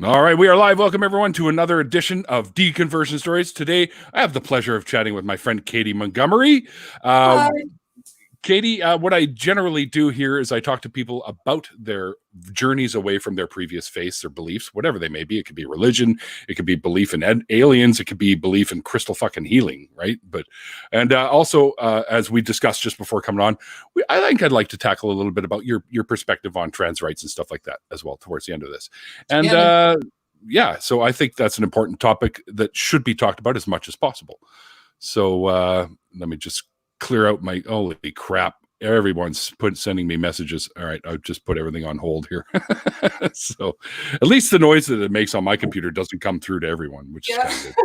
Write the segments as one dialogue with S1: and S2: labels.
S1: All right, we are live. Welcome, everyone, to another edition of Deconversion Stories. Today, I have the pleasure of chatting with my friend Katy Montgomerie.
S2: Hi.
S1: Katy, what I generally do here is I talk to people about their journeys away from their previous faiths, their beliefs, whatever they may be. It could be religion, it could be belief in aliens, it could be belief in crystal fucking healing, right? Also, as we discussed just before coming on, I think I'd like to tackle a little bit about your perspective on trans rights and stuff like that as well towards the end of this. And so I think that's an important topic that should be talked about as much as possible. So let me just clear out my holy crap. Everyone's sending me messages. All right, I'll just put everything on hold here. So at least the noise that it makes on my computer doesn't come through to everyone, which is kind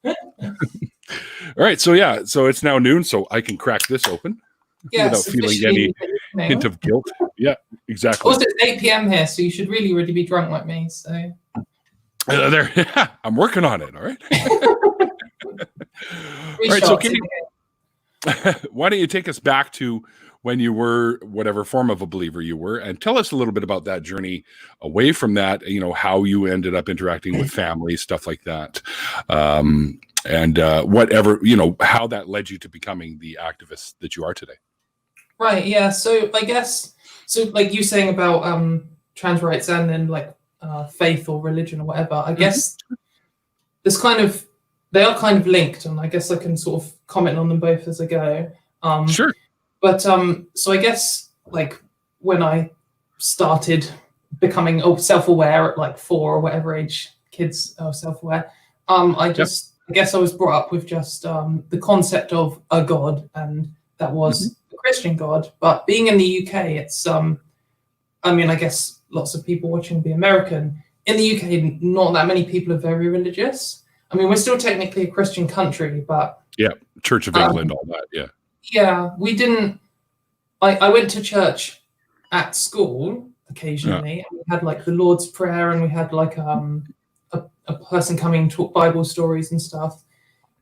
S1: of good. All right, so it's now noon, so I can crack this open without feeling any hint of guilt. Yeah, exactly.
S2: Also, it's 8 p.m. here, so you should really be drunk like me. So
S1: I'm working on it. All right. All right, so why don't you take us back to when you were whatever form of a believer you were, and tell us a little bit about that journey away from that, how you ended up interacting with family, stuff like that. And whatever, how that led you to becoming the activist that you are today.
S2: Right, yeah. So I guess, like you saying about trans rights and then like faith or religion or whatever, I guess they are kind of linked, and I guess I can sort of comment on them both as I go.
S1: Sure.
S2: But so I guess like when I started becoming self-aware at like 4 or whatever age kids are self-aware, I guess I was brought up with just the concept of a God, and that was the Christian God. But being in the UK, it's I guess lots of people watching will be American. In the UK, not that many people are very religious. I mean, we're still technically a Christian country, but
S1: Church of England, all that,
S2: we didn't. I went to church at school occasionally, and we had like the Lord's Prayer, and we had like a person coming to talk Bible stories and stuff.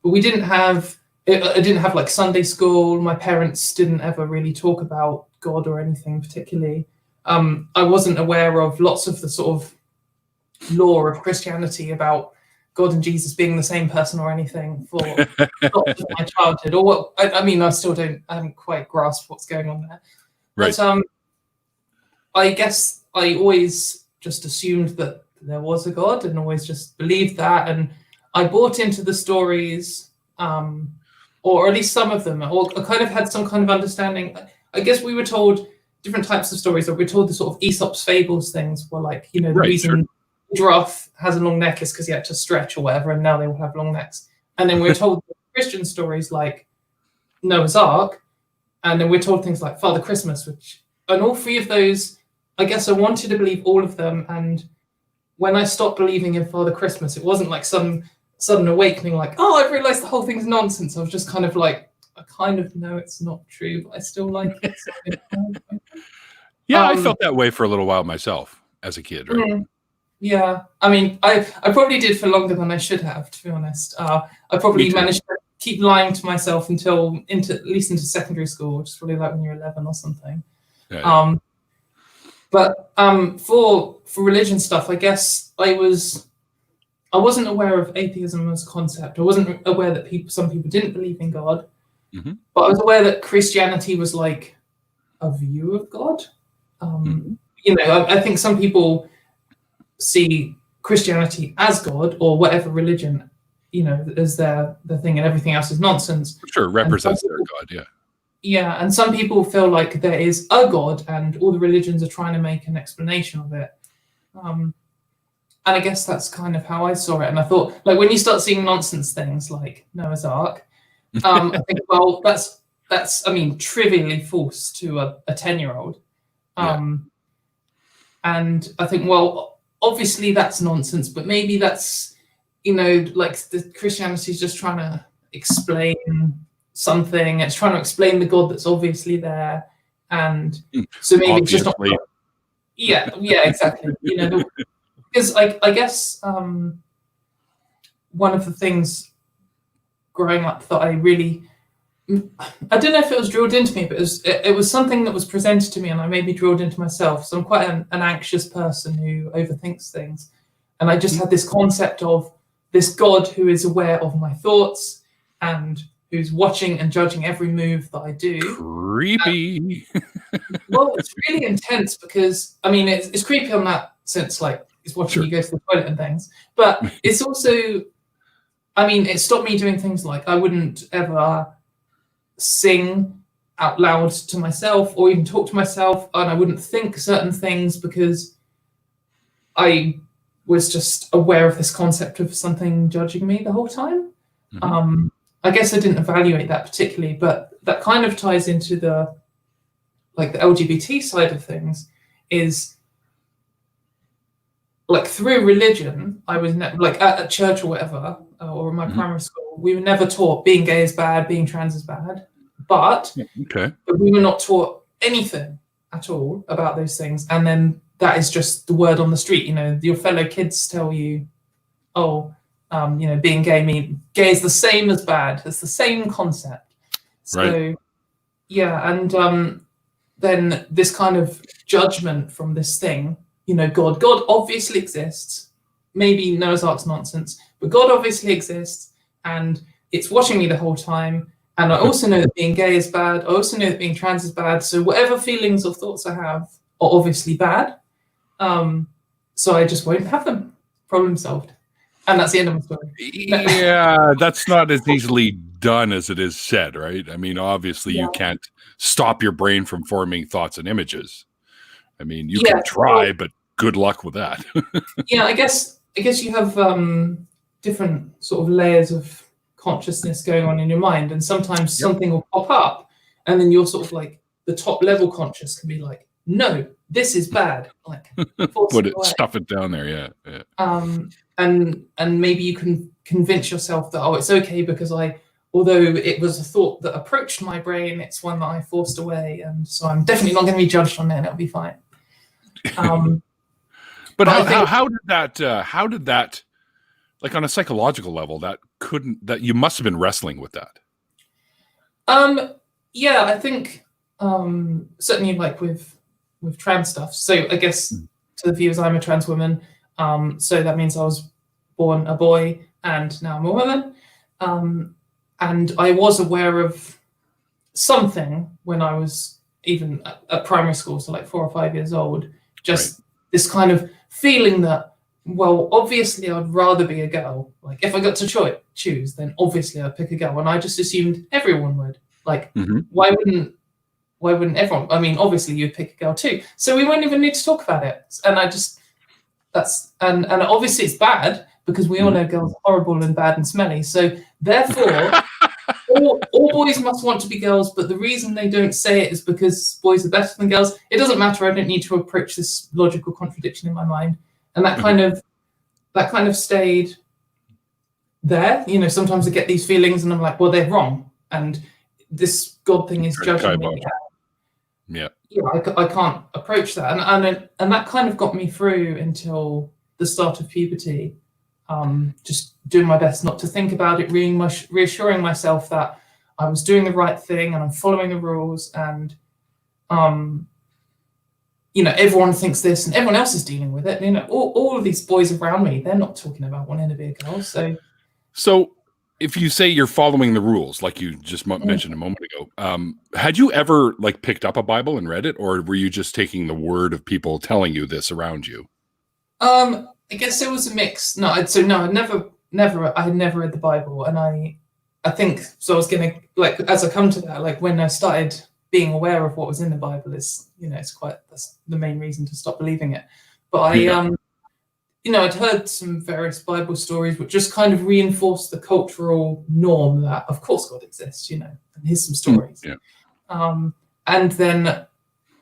S2: But we didn't have. I didn't have like Sunday school. My parents didn't ever really talk about God or anything particularly. I wasn't aware of lots of the sort of lore of Christianity about God and Jesus being the same person or anything for lots of my childhood, or what I still haven't quite grasped what's going on there.
S1: Right.
S2: But I guess I always just assumed that there was a God and always just believed that, and I bought into the stories, or at least some of them, or I kind of had some kind of understanding. I guess we were told different types of stories, or we were told the sort of Aesop's fables things were like, the reason giraffe has a long neck is because he had to stretch or whatever, and now they all have long necks. And then we're told Christian stories like Noah's Ark, and then we're told things like Father Christmas, and all 3 of those, I guess I wanted to believe all of them. And when I stopped believing in Father Christmas, it wasn't like some sudden awakening, like, oh, I've realized the whole thing's nonsense. I was just kind of like, I kind of know it's not true, but I still like it.
S1: I felt that way for a little while myself as a kid, right?
S2: Yeah, I mean, I probably did for longer than I should have, to be honest. I probably managed to keep lying to myself at least into secondary school, which is probably like when you're 11 or something.
S1: Yeah.
S2: But for religion stuff, I guess I wasn't aware of atheism as a concept. I wasn't aware that some people didn't believe in God, but I was aware that Christianity was like a view of God. I think some people see Christianity as God, or whatever religion, as their thing, and everything else is nonsense.
S1: Sure, represents their God,
S2: yeah. And some people feel like there is a God, and all the religions are trying to make an explanation of it. And I guess that's kind of how I saw it. And I thought, like, when you start seeing nonsense things like Noah's Ark, I think, well, that's trivially false to a 10-year-old. And I think, well, obviously that's nonsense, but maybe that's, like the Christianity is just trying to explain something. It's trying to explain the God that's obviously there. And so maybe it's just not. Yeah, exactly. Because I guess one of the things growing up that I don't know if it was drilled into me, but it was something that was presented to me, and I maybe drilled into myself. So I'm quite an anxious person who overthinks things. And I just had this concept of this God who is aware of my thoughts and who's watching and judging every move that I do.
S1: Creepy.
S2: Well, it's really intense because, I mean, it's creepy on that sense, like it's watching you go to the toilet and things. But it's also, I mean, it stopped me doing things like I wouldn't ever sing out loud to myself or even talk to myself, and I wouldn't think certain things because I was just aware of this concept of something judging me the whole time. I guess I didn't evaluate that particularly, but that kind of ties into the LGBT side of things. Is like through religion, I was like at church or whatever, or in my primary school, we were never taught being gay is bad, being trans is bad, but we were not taught anything at all about those things. And then that is just the word on the street. You know, your fellow kids tell you, oh, you know, being gay is the same as bad. It's the same concept. So, yeah, and then this kind of judgment from this thing, you know, God obviously exists. Maybe Noah's Ark's nonsense, but God obviously exists, and it's watching me the whole time. And I also know that being gay is bad. I also know that being trans is bad. So whatever feelings or thoughts I have are obviously bad. So I just won't have them. Problem solved. And that's the end of my story.
S1: Yeah, that's not as easily done as it is said, right? I mean, obviously you can't stop your brain from forming thoughts and images. I mean, you can try, but good luck with that.
S2: Yeah, I guess you have different sort of layers of consciousness going on in your mind, and sometimes something will pop up, and then you're sort of like the top level conscious can be like, no, this is bad. Like
S1: stuff it down there, yeah.
S2: And maybe you can convince yourself that, oh, it's okay because although it was a thought that approached my brain, it's one that I forced away, and so I'm definitely not going to be judged on it, and it'll be fine.
S1: But how did that, like on a psychological level, that you must have been wrestling with that?
S2: Yeah, I think certainly like with trans stuff. So I guess to the viewers, I'm a trans woman. So that means I was born a boy and now I'm a woman. And I was aware of something when I was even at primary school, so like 4 or 5 years old, just this kind of feeling that, well, obviously I'd rather be a girl. Like if I got to choose, then obviously I'd pick a girl. And I just assumed everyone would. Like, why wouldn't everyone? I mean, obviously you'd pick a girl too. So we won't even need to talk about it. And and obviously it's bad because we all know girls are horrible and bad and smelly. So therefore, all boys must want to be girls, but the reason they don't say it is because boys are better than girls. It doesn't matter. I don't need to approach this logical contradiction in my mind. And that kind of stayed there. You know, sometimes I get these feelings and I'm like, well, they're wrong. And this God thing is judging me.
S1: Yeah,
S2: I can't approach that, and that kind of got me through until the start of puberty. Just doing my best not to think about it, reassuring myself that I was doing the right thing and I'm following the rules, and you know, everyone thinks this and everyone else is dealing with it. You know, all of these boys around me, they're not talking about wanting to be a girl. So
S1: if you say you're following the rules, like you just mentioned a moment ago, had you ever like picked up a Bible and read it, or were you just taking the word of people telling you this around you?
S2: I guess it was a mix. I had never read the Bible, and I think so. I was gonna, like, as I come to that, like when I started being aware of what was in the Bible, is, you know, that's the main reason to stop believing it. But you know, I'd heard some various Bible stories which just kind of reinforced the cultural norm that, of course, God exists, you know, and here's some stories. And then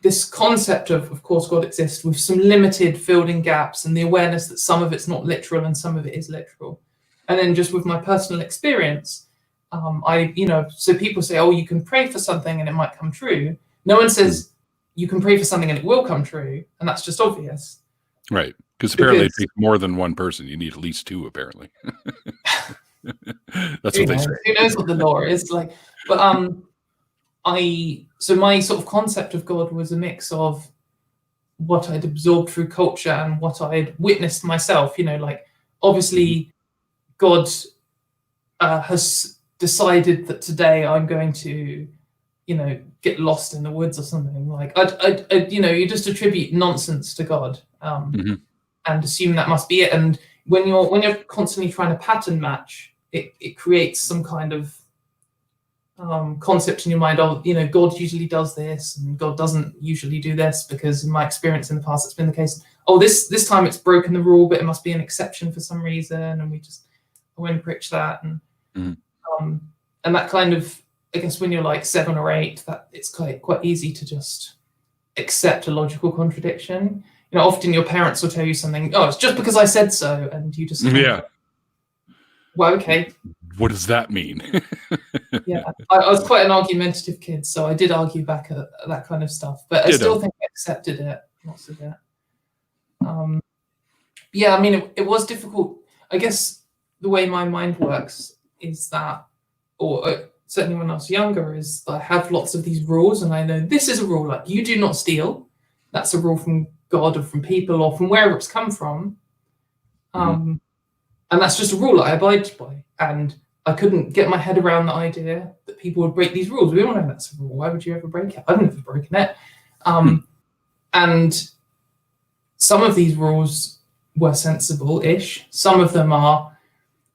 S2: this concept of course, God exists, with some limited filled in gaps and the awareness that some of it's not literal and some of it is literal. And then just with my personal experience, so people say, oh, you can pray for something and it might come true. No one says you can pray for something and it will come true. And that's just obvious.
S1: Because apparently it takes more than one person. You need at least two, apparently. That's what they say.
S2: Who knows what the law is like? But so my sort of concept of God was a mix of what I'd absorbed through culture and what I'd witnessed myself. You know, like obviously God has decided that today I'm going to, you know, get lost in the woods or something. Like I'd you know, you just attribute nonsense to God and assume that must be it. And when you're constantly trying to pattern match, it creates some kind of concept in your mind of, you know, God usually does this and God doesn't usually do this, because in my experience in the past it's been the case, oh, this time it's broken the rule, but it must be an exception for some reason, and I won't preach that. And that kind of, I guess when you're like 7 or 8, that it's quite easy to just accept a logical contradiction. You know, often your parents will tell you something, oh, it's just because I said so, and you just well, okay. What
S1: does that mean?
S2: Yeah, I was quite an argumentative kid, so I did argue back at that kind of stuff, but I still think I accepted it, lots of it. Yeah, I mean, it was difficult. I guess the way my mind works is that, or certainly when I was younger, is that I have lots of these rules, and I know this is a rule, like you do not steal. That's a rule from God or from people or from wherever it's come from. And that's just a rule that I abide by. And I couldn't get my head around the idea that people would break these rules. We all know that's a rule. Why would you ever break it? I've never broken it. And some of these rules were sensible-ish. Some of them are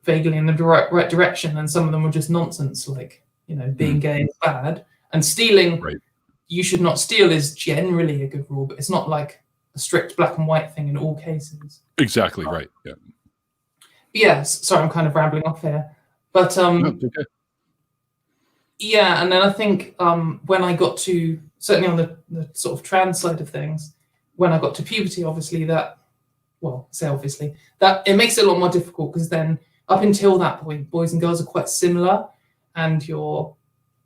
S2: vaguely in the right direction, and some of them were just nonsense, like, you know, being gay is bad. And stealing, you should not steal, is generally a good rule, but it's not like a strict black and white thing in all cases.
S1: Exactly right, yeah.
S2: Yes, sorry, I'm kind of rambling off here. But
S1: okay.
S2: Yeah, and then I think when I got to, certainly on the sort of trans side of things, when I got to puberty, obviously that it makes it a lot more difficult, because then up until that point, boys and girls are quite similar, and your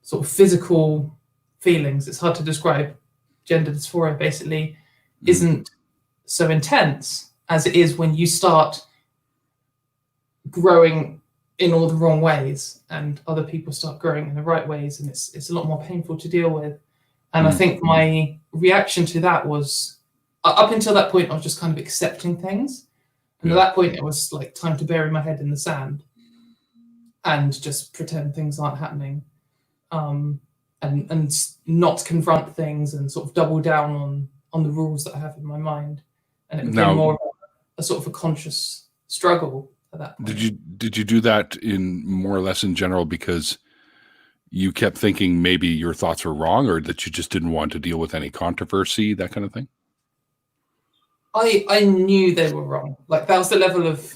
S2: sort of physical feelings, it's hard to describe, gender dysphoria basically isn't so intense as it is when you start growing in all the wrong ways and other people start growing in the right ways, and it's a lot more painful to deal with. And I think my reaction to that was, up until that point I was just kind of accepting things, and at that point it was like time to bury my head in the sand and just pretend things aren't happening, and not confront things and sort of double down on the rules that I have in my mind. And it became more of a sort of a conscious struggle at that point.
S1: Did you do that in more or less in general because you kept thinking maybe your thoughts were wrong, or that you just didn't want to deal with any controversy, that kind of thing?
S2: I knew they were wrong. Like, that was the level of,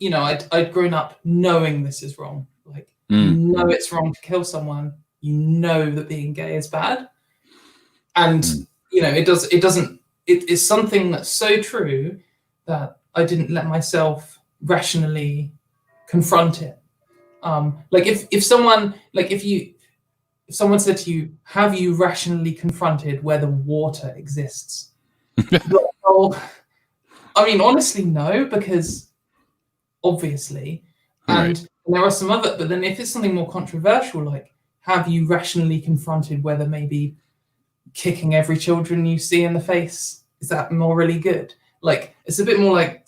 S2: you know, I'd grown up knowing this is wrong. Like, you know it's wrong to kill someone. You know that being gay is bad. And, you know, it is something that's so true that I didn't let myself rationally confront it. Like if someone said to you, have you rationally confronted whether water exists? Well, I mean, honestly, no, because obviously, and there are some other, but then if it's something more controversial, like, have you rationally confronted whether maybe kicking every children you see in the face, is that morally good? Like, it's a bit more like,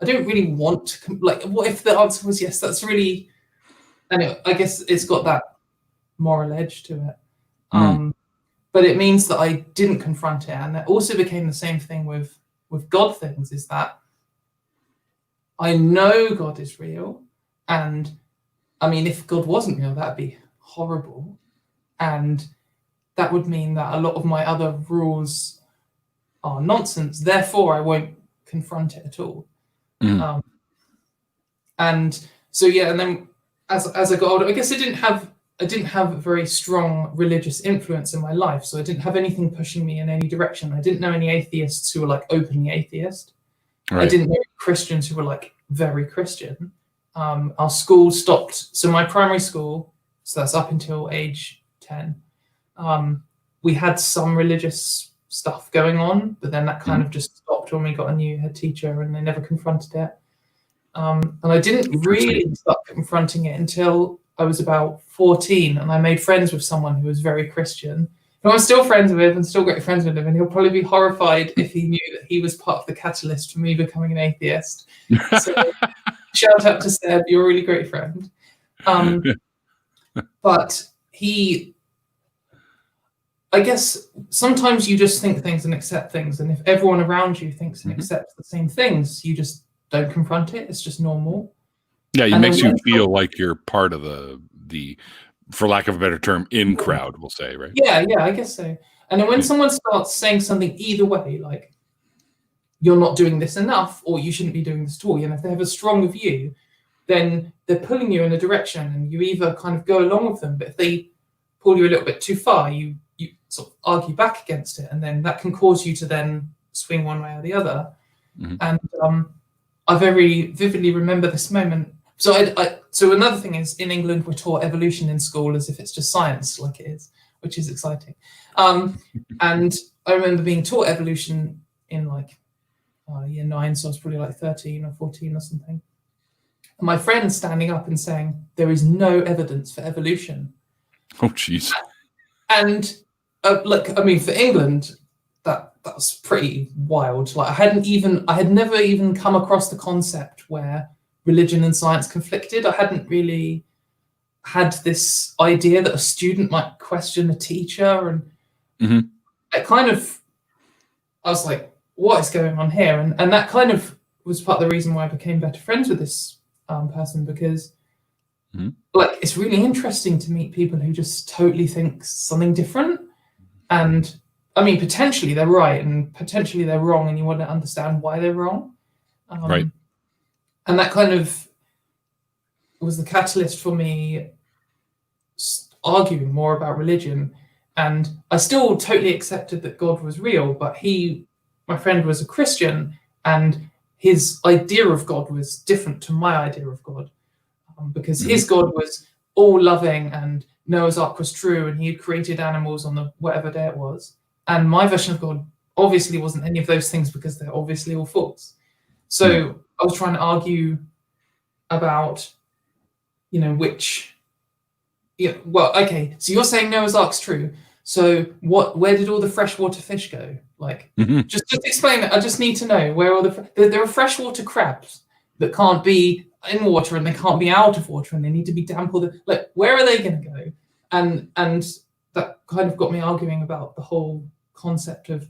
S2: I don't really want to, like, what if the answer was yes? That's really, and I guess it's got that moral edge to it. But it means that I didn't confront it. And it also became the same thing with God things, is that I know God is real. And I mean, if God wasn't real, that'd be horrible. And that would mean that a lot of my other rules are nonsense. Therefore, I won't confront it at all. And so, yeah, and then as I got older, I guess I didn't have a very strong religious influence in my life. So I didn't have anything pushing me in any direction. I didn't know any atheists who were like openly atheist. I didn't know any Christians who were like very Christian. Our school stopped. So my primary school, so that's up until age 10, we had some religious stuff going on, but then that kind of just stopped when we got a new head teacher, and they never confronted it. And I didn't really start confronting it until I was about 14, and I made friends with someone who was very Christian, who I'm still friends with and still great friends with him, and he'll probably be horrified if he knew that he was part of the catalyst for me becoming an atheist. So shout out to Seb, you're a really great friend. But I guess sometimes you just think things and accept things, and if everyone around you thinks and accepts the same things, you just don't confront it. It's just normal.
S1: Yeah, it makes you feel like you're part of the for lack of a better term, in crowd, we'll say, right?
S2: Yeah, I guess so. And then when someone starts saying something either way, like you're not doing this enough, or you shouldn't be doing this at all, if they have a stronger view, then they're pulling you in a direction, and you either kind of go along with them, but if they pull you a little bit too far, you sort of argue back against it, and then that can cause you to then swing one way or the other. And I very vividly remember this moment. So so another thing is, in England, we're taught evolution in school as if it's just science, like it is, which is exciting. And I remember being taught evolution in year 9, so I was probably like 13 or 14 or something. And my friend standing up and saying, there is no evidence for evolution.
S1: Oh, jeez.
S2: And for England, that was pretty wild. Like I had never even come across the concept where religion and science conflicted. I hadn't really had this idea that a student might question a teacher, and I was like, what is going on here? And that kind of was part of the reason why I became better friends with this person, because it's really interesting to meet people who just totally think something different. And I mean, potentially they're right and potentially they're wrong, and you want to understand why they're wrong.
S1: Right.
S2: And that kind of was the catalyst for me arguing more about religion. And I still totally accepted that God was real, but my friend was a Christian, and his idea of God was different to my idea of God, because his God was all loving, and Noah's Ark was true, and he had created animals on the whatever day it was. And my version of God obviously wasn't any of those things, because they're obviously all false. So I was trying to argue about, so you're saying Noah's Ark's true. So where did all the freshwater fish go? Just explain it. I just need to know where all there are freshwater crabs that can't be in water, and they can't be out of water, and they need to be damp. Where are they going to go? And that kind of got me arguing about the whole concept of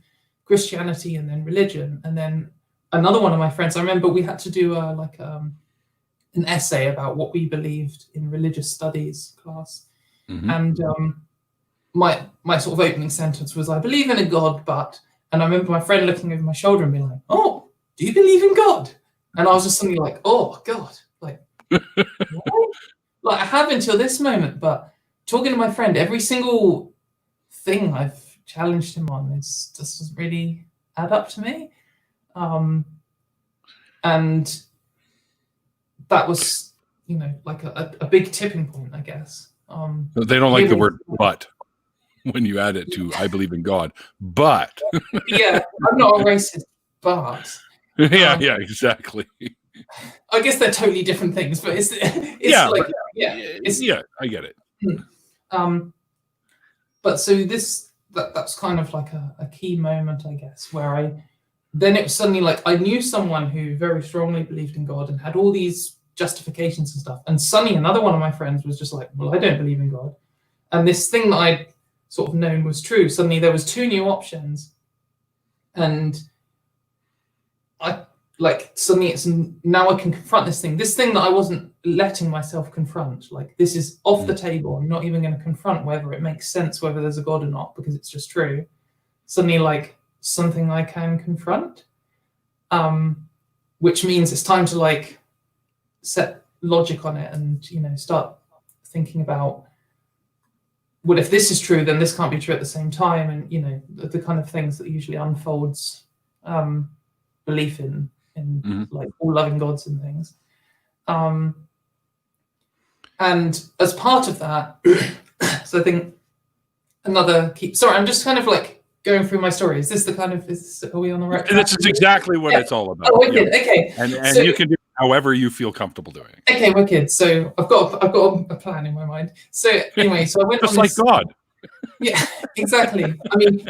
S2: Christianity and then religion. And then another one of my friends, I remember we had to do an essay about what we believed in religious studies class. And my sort of opening sentence was, I believe in a God, but, and I remember my friend looking over my shoulder and being like, oh, do you believe in God? And I was just suddenly like, oh God, what? I have until this moment, but talking to my friend, every single thing I've challenged him on just doesn't really add up to me. And that was, a big tipping point, I guess.
S1: They don't like the word "but" when you add it to "I believe in God," but
S2: yeah, I'm not a racist, but
S1: yeah, exactly.
S2: I guess they're totally different things, but it's
S1: I get it.
S2: But so that's kind of like a key moment, I guess, where then it was suddenly like I knew someone who very strongly believed in God and had all these justifications and stuff, and suddenly another one of my friends was just like, well, I don't believe in God, and this thing that I'd sort of known was true, suddenly there was 2 new options, and suddenly it's now I can confront this thing that I wasn't letting myself confront. This is off the table. I'm not even going to confront whether it makes sense, whether there's a God or not, because it's just true. Suddenly something I can confront, which means it's time to set logic on it and start thinking about, well, if this is true, then this can't be true at the same time, and the kind of things that usually unfolds belief in all loving gods and things. And as part of that, so I think another key. Sorry, I'm just kind of going through my story. Is this are we on the right track?
S1: This is exactly what it's all about.
S2: Oh, wicked. Yeah. Okay.
S1: And so, you can do it however you feel comfortable doing it.
S2: Okay, wicked. So I've got a plan in my mind. So anyway, so I went
S1: just
S2: on
S1: like God.
S2: Yeah, exactly. I mean,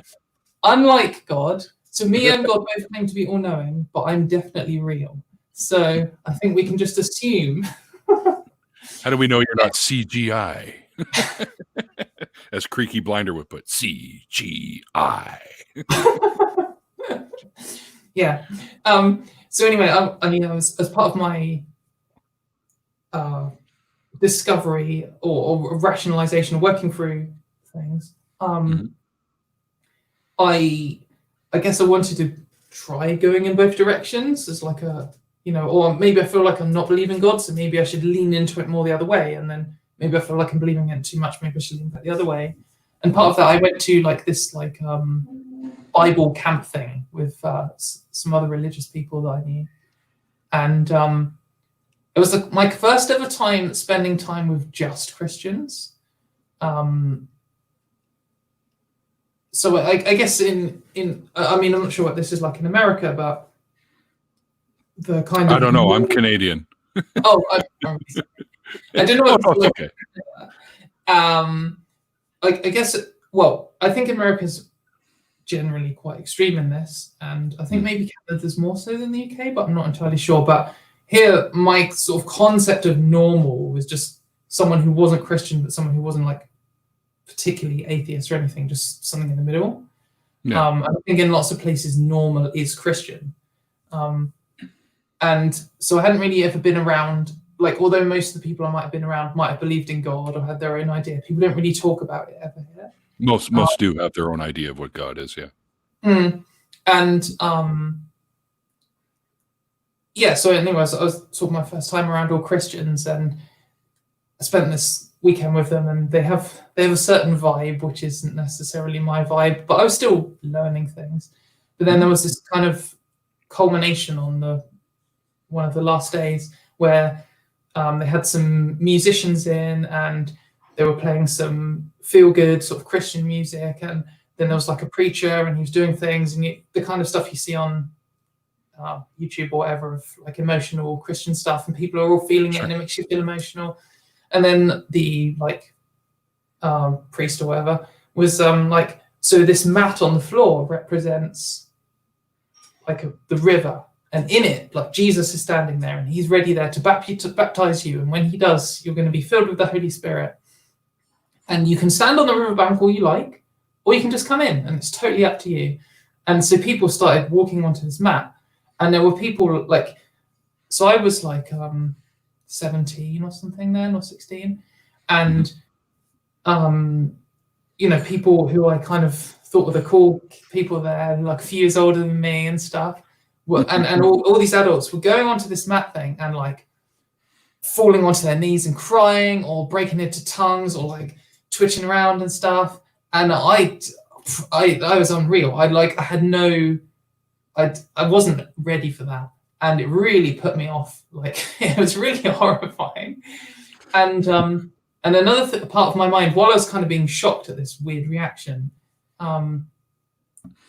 S2: unlike God, so me and God both claim to be all-knowing, but I'm definitely real. So I think we can just assume.
S1: How do we know you're not CGI? As Creaky Blinder would put, CGI.
S2: Yeah. So anyway, I mean, I was, as part of my discovery or rationalization of working through things, I guess I wanted to try going in both directions as like a, or maybe I feel like I'm not believing God, so maybe I should lean into it more the other way, and then maybe I feel like I'm believing it too much, maybe I should lean back the other way. And part of that, I went to like this Bible camp thing with some other religious people that I knew, and it was my first ever time spending time with just Christians. So I guess in I mean, I'm not sure what this is like in America, but the kind of,
S1: I don't know. I'm Canadian.
S2: Oh, I don't know.
S1: Oh, it's okay.
S2: I guess. Well, I think America's generally quite extreme in this, and I think maybe Canada's more so than the UK, but I'm not entirely sure. But here, my sort of concept of normal was just someone who wasn't Christian, but someone who wasn't like particularly atheist or anything, just something in the middle.
S1: Yeah.
S2: I think in lots of places normal is Christian. And so I hadn't really ever been around, like, although most of the people I might have been around might have believed in God or had their own idea, people don't really talk about it ever here.
S1: Most do have their own idea of what God is, yeah.
S2: And yeah, so anyways, I was sort of my first time around all Christians, and I spent this weekend with them, and they have a certain vibe which isn't necessarily my vibe, but I was still learning things. But then there was this kind of culmination on one of the last days where they had some musicians in, and they were playing some feel-good sort of Christian music, and then there was like a preacher, and he was doing things, and the kind of stuff you see on YouTube or whatever, of like emotional Christian stuff, and people are all feeling it, and it makes you feel emotional. And then the priest or whatever was like, so this mat on the floor represents like the river, and in it, like, Jesus is standing there, and he's ready there to baptize you. And when he does, you're going to be filled with the Holy Spirit. And you can stand on the riverbank all you like, or you can just come in, and it's totally up to you. And so people started walking onto this mat, and there were people like, so I was like 17 or something then, or 16. And, people who I kind of thought were the cool people there, like a few years older than me and stuff, and all these adults were going onto this mat thing and like falling onto their knees and crying, or breaking into tongues, or like twitching around and stuff. And I was unreal. I wasn't ready for that, and it really put me off. Like, it was really horrifying. And another part of my mind, while I was kind of being shocked at this weird reaction, and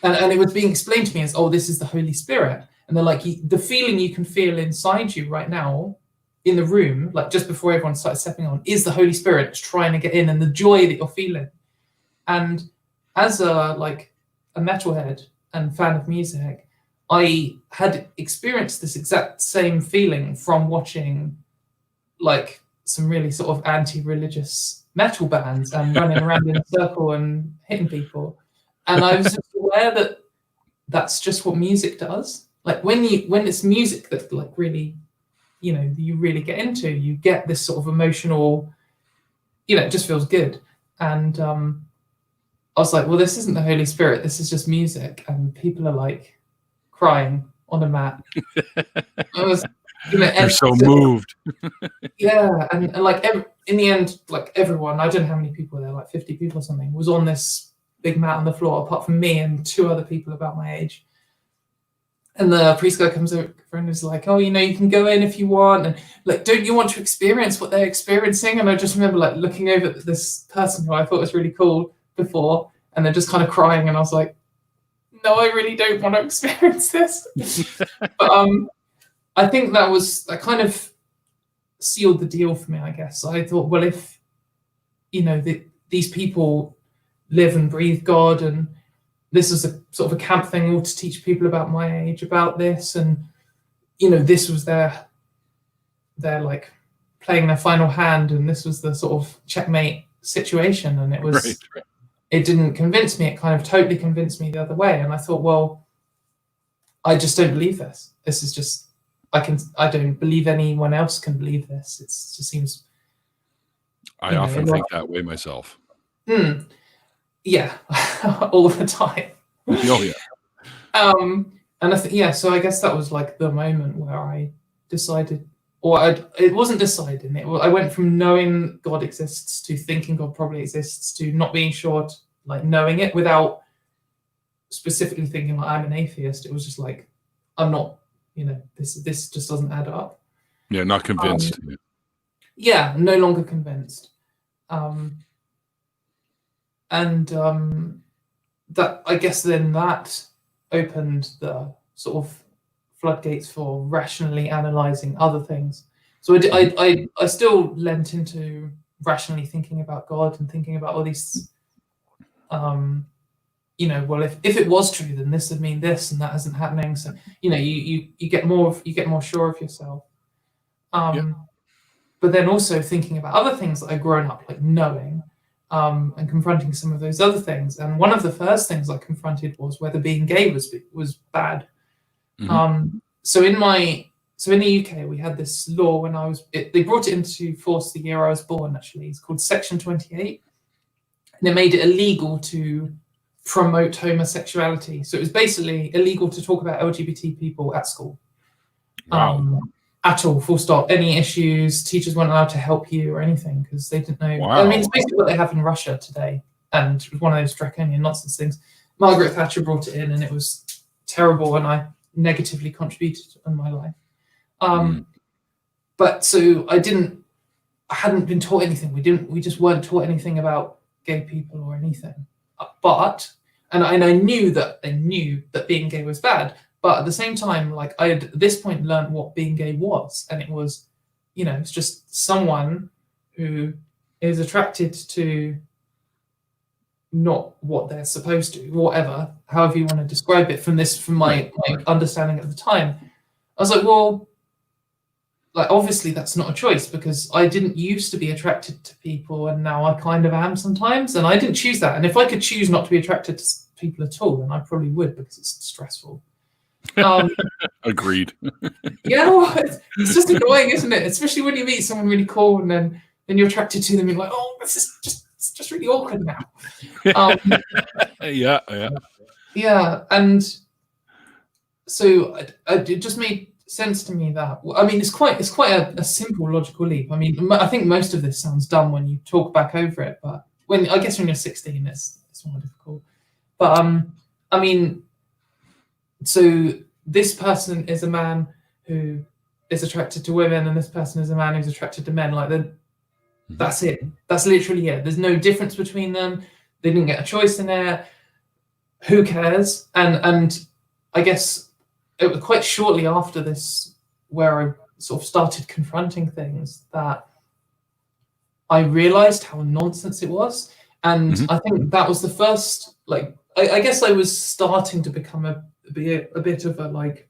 S2: it was being explained to me as, oh, this is the Holy Spirit. And they're like, the feeling you can feel inside you right now in the room, like just before everyone started stepping on, is the Holy Spirit trying to get in, and the joy that you're feeling. And as a metalhead and fan of music, I had experienced this exact same feeling from watching like some really sort of anti-religious metal bands and running around in a circle and hitting people. And I was just aware that that's just what music does. Like when it's music that like really, you really get into, you get this sort of emotional, it just feels good. And I was like, well, this isn't the Holy Spirit, this is just music. And people are like crying on a mat. I was,
S1: They're so moved.
S2: Yeah, and like in the end, like everyone, I don't know how many people were there, like 50 people or something, was on this big mat on the floor, apart from me and two other people about my age. And the priest guy comes over and is like, oh, you can go in if you want, and like, don't you want to experience what they're experiencing? And I just remember like looking over at this person who I thought was really cool before, and they're just kind of crying, and I was like, no, I really don't want to experience this. But I think that kind of sealed the deal for me, I guess. I thought, well, if these people live and breathe God, and this is a sort of a camp thing, all to teach people about my age about this, and this was their like playing their final hand, and this was the sort of checkmate situation, and it was
S1: Right.
S2: It didn't convince me. It kind of totally convinced me the other way, and I thought, well, I just don't believe this. This is just I don't believe anyone else can believe this. It just seems.
S1: I often think that way myself.
S2: Yeah, all the time.
S1: Oh yeah.
S2: And so I guess that was like the moment where I decided, it wasn't deciding. I went from knowing God exists to thinking God probably exists to not being sure, like knowing it without specifically thinking like I'm an atheist. It was just like I'm not. This just doesn't add up.
S1: Yeah, not convinced.
S2: Yeah, no longer convinced. That, I guess, then that opened the sort of floodgates for rationally analyzing other things. So I still lent into rationally thinking about God and thinking about all these, well, if it was true, then this would mean this, and that isn't happening. So you get more sure of yourself. But then also thinking about other things that I've grown up like knowing, and confronting some of those other things. And one of the first things I confronted was whether being gay was bad. So in the UK, we had this law when they brought it into force the year I was born. Actually, it's called Section 28, and it made it illegal to promote homosexuality. So it was basically illegal to talk about LGBT people at school.
S1: Wow.
S2: At all, full stop. Any issues, teachers weren't allowed to help you or anything because they didn't know.
S1: Wow.
S2: I mean, it's basically what they have in Russia today, and it was one of those draconian nonsense things. Margaret Thatcher brought it in, and it was terrible, and I negatively contributed in my life. But so I hadn't been taught anything. We just weren't taught anything about gay people or anything. And I knew that being gay was bad. But at the same time, like I had at this point learned what being gay was, and it was, it's just someone who is attracted to not what they're supposed to, whatever, however you want to describe it. From my understanding at the time, I was like, well, like obviously that's not a choice because I didn't used to be attracted to people, and now I kind of am sometimes, and I didn't choose that. And if I could choose not to be attracted to people at all, then I probably would because it's stressful.
S1: Agreed.
S2: Yeah, well, it's just annoying, isn't it? Especially when you meet someone really cool and then you're attracted to them and you're like, oh, this is just really awkward now. Yeah, and so it just made sense to me that, I mean, it's quite a simple logical leap. I mean, I think most of this sounds dumb when you talk back over it, but when you're 16, it's more difficult. But I mean, so this person is a man who is attracted to women, and this person is a man who's attracted to men. Like that's it. That's literally it. There's no difference between them. They didn't get a choice in there. Who cares? And I guess it was quite shortly after this where I sort of started confronting things that I realized how nonsense it was. And I think that was the first, like, I guess I was starting to become a bit of a like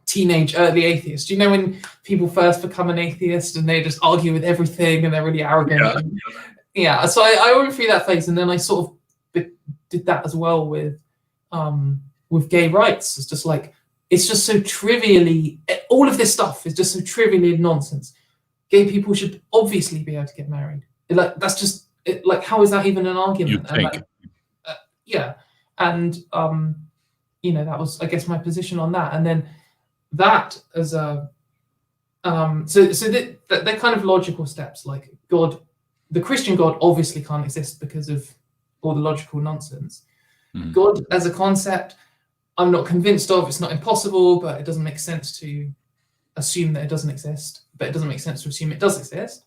S2: teenage early atheist. You know, when people first become an atheist and they just argue with everything and they're really arrogant. Yeah. So I went through that phase, and then I sort of did that as well with gay rights. It's just like, it's just so trivially, all of this stuff is just so trivially nonsense. Gay people should obviously be able to get married. Like, that's just like, how is that even an argument?
S1: You'd think.
S2: And yeah. And that was, I guess, my position on that. And then that as a they're kind of logical steps. Like, God, the Christian God obviously can't exist because of all the logical nonsense. God as a concept, I'm not convinced of. It's not impossible, but it doesn't make sense to assume that it doesn't exist. But it doesn't make sense to assume it does exist.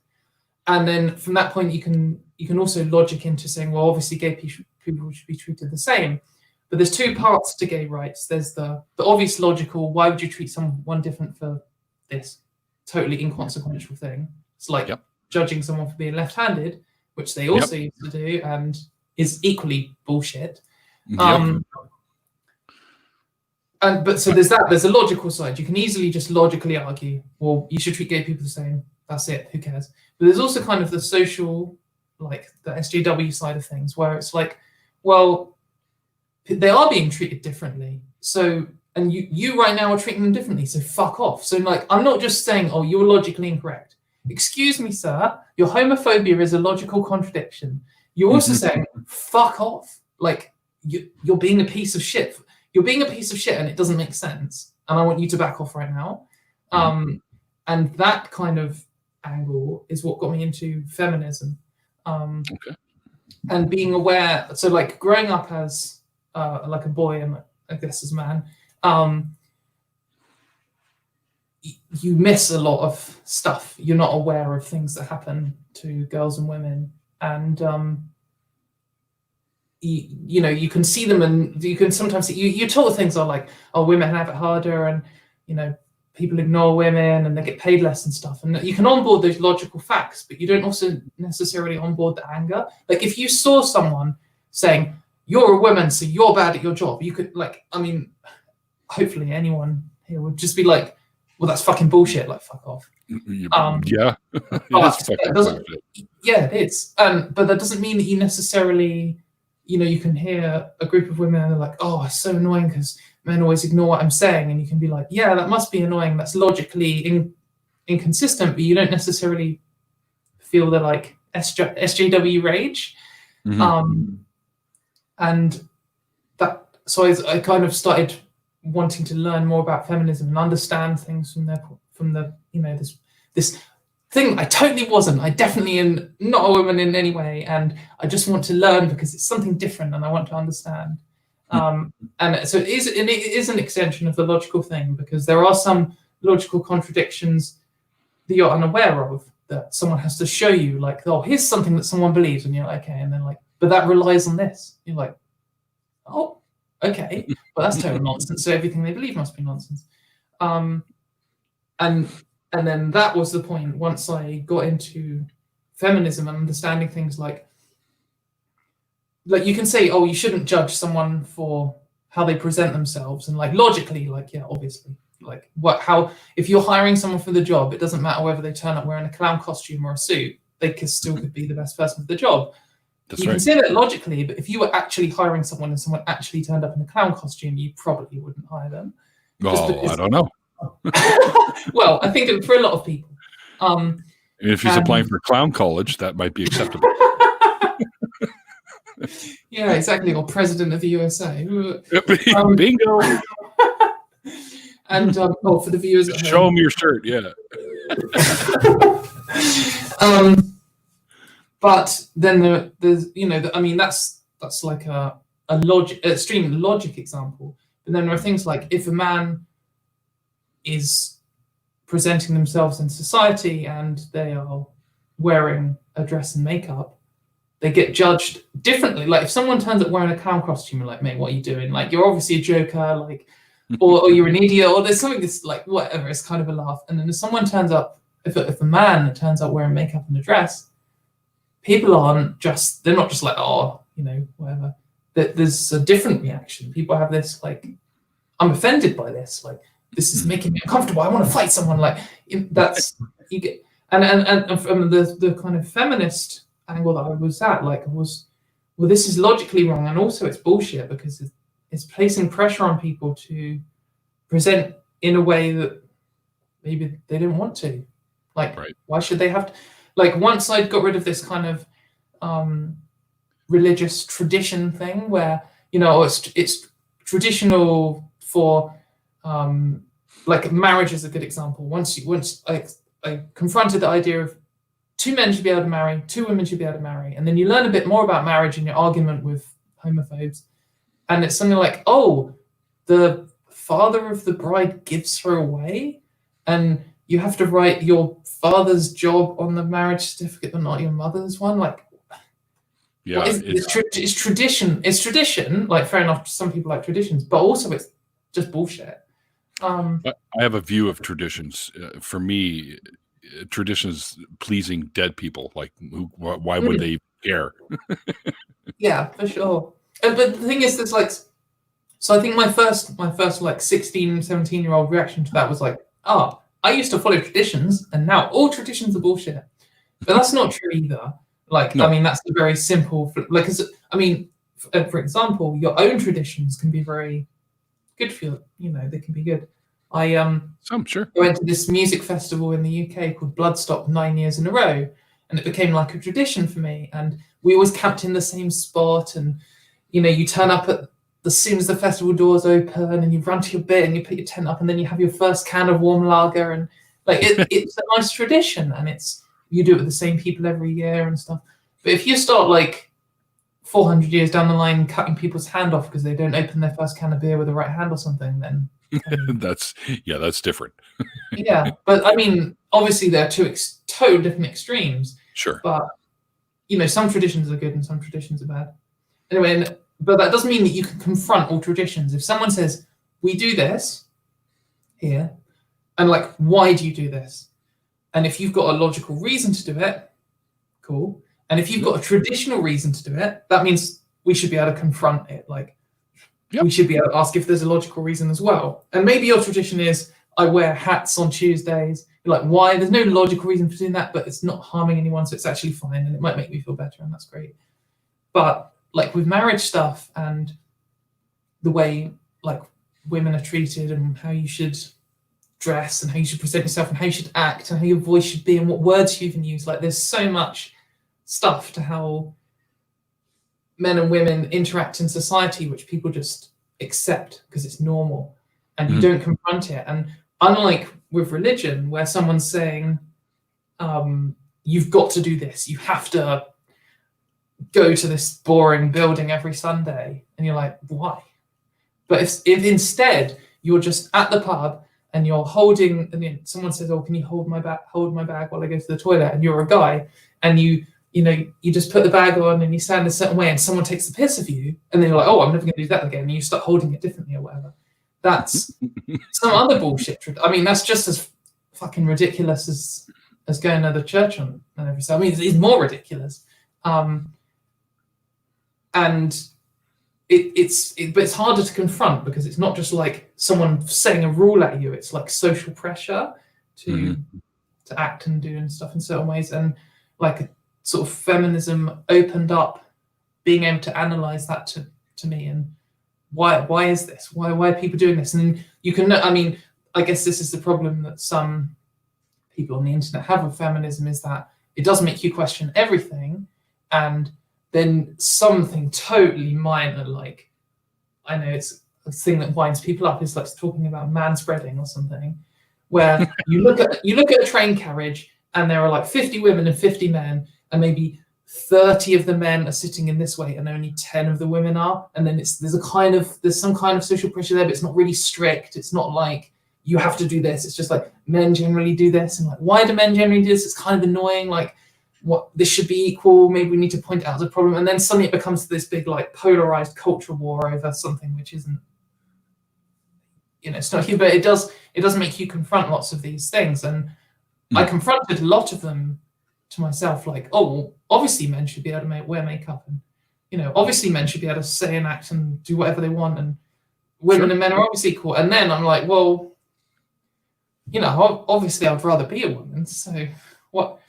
S2: And then from that point, you can also logic into saying, well, obviously gay people should be treated the same. But there's two parts to gay rights. There's the obvious logical, why would you treat someone different for this totally inconsequential thing? It's like judging someone for being left-handed, which they also used to do. And is equally bullshit.
S1: Yep.
S2: But so there's a logical side. You can easily just logically argue, well, you should treat gay people the same. That's it. Who cares? But there's also kind of the social, like the SJW side of things, where it's like, well, they are being treated differently. So, and you right now are treating them differently. So fuck off. So like, I'm not just saying, oh, you're logically incorrect. Excuse me, sir. Your homophobia is a logical contradiction. You're also saying, fuck off. Like you're being a piece of shit. You're being a piece of shit and it doesn't make sense. And I want you to back off right now. And that kind of angle is what got me into feminism. And being aware. So like growing up as like a boy and I guess as a man, you miss a lot of stuff. You're not aware of things that happen to girls and women. And you know, you can see them and you can sometimes see, you're told things are like, oh, women have it harder and, you know, people ignore women and they get paid less and stuff. And you can onboard those logical facts, but you don't also necessarily onboard the anger. Like if you saw someone saying, you're a woman, so you're bad at your job, you could like, I mean, hopefully anyone here would just be like, well, that's fucking bullshit, like fuck off.
S1: Yeah.
S2: Yeah, it is. But that doesn't mean that you necessarily, you know, you can hear a group of women and they're like, oh, it's so annoying because men always ignore what I'm saying. And you can be like, yeah, that must be annoying. That's logically inconsistent, but you don't necessarily feel the like SJW rage. And that, so I kind of started wanting to learn more about feminism and understand things from the you know, this thing I totally wasn't. I definitely am not a woman in any way, and I just want to learn because it's something different and I want to understand. And so it is an extension of the logical thing, because there are some logical contradictions that you're unaware of, that someone has to show you, like, oh, here's something that someone believes, and you're like, okay, and then like, but that relies on this. You're like, oh, okay, well, that's total nonsense. So everything they believe must be nonsense. And then that was the point once I got into feminism and understanding things like you can say, oh, you shouldn't judge someone for how they present themselves. And like logically, like, yeah, obviously, like if you're hiring someone for the job, it doesn't matter whether they turn up wearing a clown costume or a suit, they could be the best person for the job.
S1: That's
S2: you
S1: right.
S2: can say that logically, but if you were actually hiring someone and someone actually turned up in a clown costume, you probably wouldn't hire them.
S1: Oh, I don't know.
S2: Well, I think for a lot of people.
S1: If he's applying for clown college, that might be acceptable.
S2: Yeah, exactly. Or president of the USA.
S1: Bingo.
S2: And for the viewers at home,
S1: Show them your shirt. Yeah.
S2: But then there's, you know, I mean, that's like a extreme logic example. But then there are things like if a man is presenting themselves in society and they are wearing a dress and makeup, they get judged differently. Like if someone turns up wearing a clown costume, you're like, mate, what are you doing? Like you're obviously a joker, like, or you're an idiot, or there's something that's like whatever. It's kind of a laugh. And then if someone turns up, if a man turns up wearing makeup and a dress, people they're not just like, oh, you know, whatever. There's a different reaction. People have this like, I'm offended by this. Like this is making me uncomfortable. I want to fight someone. Like that's you get. And from the kind of feminist angle that I was at, like well, this is logically wrong, and also it's bullshit because it's placing pressure on people to present in a way that maybe they didn't want to. Like, right. Why should they have to? Like, once I'd got rid of this kind of religious tradition thing, where you know it's traditional for like marriage is a good example. Once I confronted the idea of 2 men should be able to marry, 2 women should be able to marry. And then you learn a bit more about marriage in your argument with homophobes. And it's something like, oh, the father of the bride gives her away. And you have to write your father's job on the marriage certificate, but not your mother's one. Like,
S1: yeah,
S2: it's tradition. It's tradition. Like, fair enough, some people like traditions, but also it's just bullshit.
S1: I have a view of traditions. For me, traditions pleasing dead people. Like, why would they care?
S2: Yeah, for sure. But the thing is, there's like, so I think my first like 16, 17-year-old reaction to that was like, oh, I used to follow traditions, and now all traditions are bullshit. But that's not true either. Like, I
S1: No,
S2: mean, that's a very simple, like, I mean, for example, your own traditions can be very good for you know, they can be good. I
S1: some sure.
S2: went to this music festival in the UK called Bloodstock 9 years in a row, and it became like a tradition for me. And we always camped in the same spot, and you know, you turn up at as soon as the festival doors open, and you run to your bit and you put your tent up, and then you have your first can of warm lager, and like it's a nice tradition, and it's you do it with the same people every year and stuff. But if you start like 400 years down the line cutting people's hand off because they don't open their first can of beer with the right hand or something, then I mean,
S1: That's different.
S2: yeah. But I mean, obviously they're two total different extremes.
S1: Sure.
S2: But you know, some traditions are good and some traditions are bad. Anyway, but that doesn't mean that you can confront all traditions. If someone says, we do this here, and like, why do you do this? And if you've got a logical reason to do it, cool. And if you've got a traditional reason to do it, that means we should be able to confront it. Like,
S1: Yep.
S2: we should be able to ask if there's a logical reason as well. And maybe your tradition is, I wear hats on Tuesdays. You're like, why? There's no logical reason for doing that, but it's not harming anyone, so it's actually fine, and it might make me feel better, and that's great. But like with marriage stuff and the way like women are treated and how you should dress and how you should present yourself and how you should act and how your voice should be and what words you even use, like there's so much stuff to how men and women interact in society which people just accept because it's normal, and you don't confront it. And unlike with religion where someone's saying you've got to do this, you have to go to this boring building every Sunday, and you're like, why? But if instead you're just at the pub and you're holding, and someone says, oh, can you hold my bag while I go to the toilet, and you're a guy, and you just put the bag on and you stand a certain way, and someone takes the piss of you, and then you're like, oh, I'm never going to do that again, and you start holding it differently or whatever. That's some other bullshit. I mean, that's just as fucking ridiculous as going to the church on every Sunday. I mean, it's more ridiculous. And but it's harder to confront because it's not just like someone saying a rule at you. It's like social pressure to act and do and stuff in certain ways. And like sort of feminism opened up being able to analyze that to me, and why is this? Why are people doing this? And you can, I mean, I guess this is the problem that some people on the internet have with feminism, is that it does make you question everything, and then something totally minor, like, I know it's a thing that winds people up, is like talking about manspreading or something, where you look at a train carriage and there are like 50 women and 50 men, and maybe 30 of the men are sitting in this way and only 10 of the women are, and then there's some kind of social pressure there, but it's not really strict. It's not like you have to do this. It's just like men generally do this, and like, why do men generally do this? It's kind of annoying. Like, what, this should be equal. Maybe we need to point out the problem, and then suddenly it becomes this big like polarized cultural war over something which isn't, it's not human, but it does make you confront lots of these things. And I confronted a lot of them to myself, like, oh, well, obviously men should be able to wear makeup, and obviously men should be able to say and act and do whatever they want, and women and men are obviously equal. And then I'm like, well, obviously I'd rather be a woman, so what?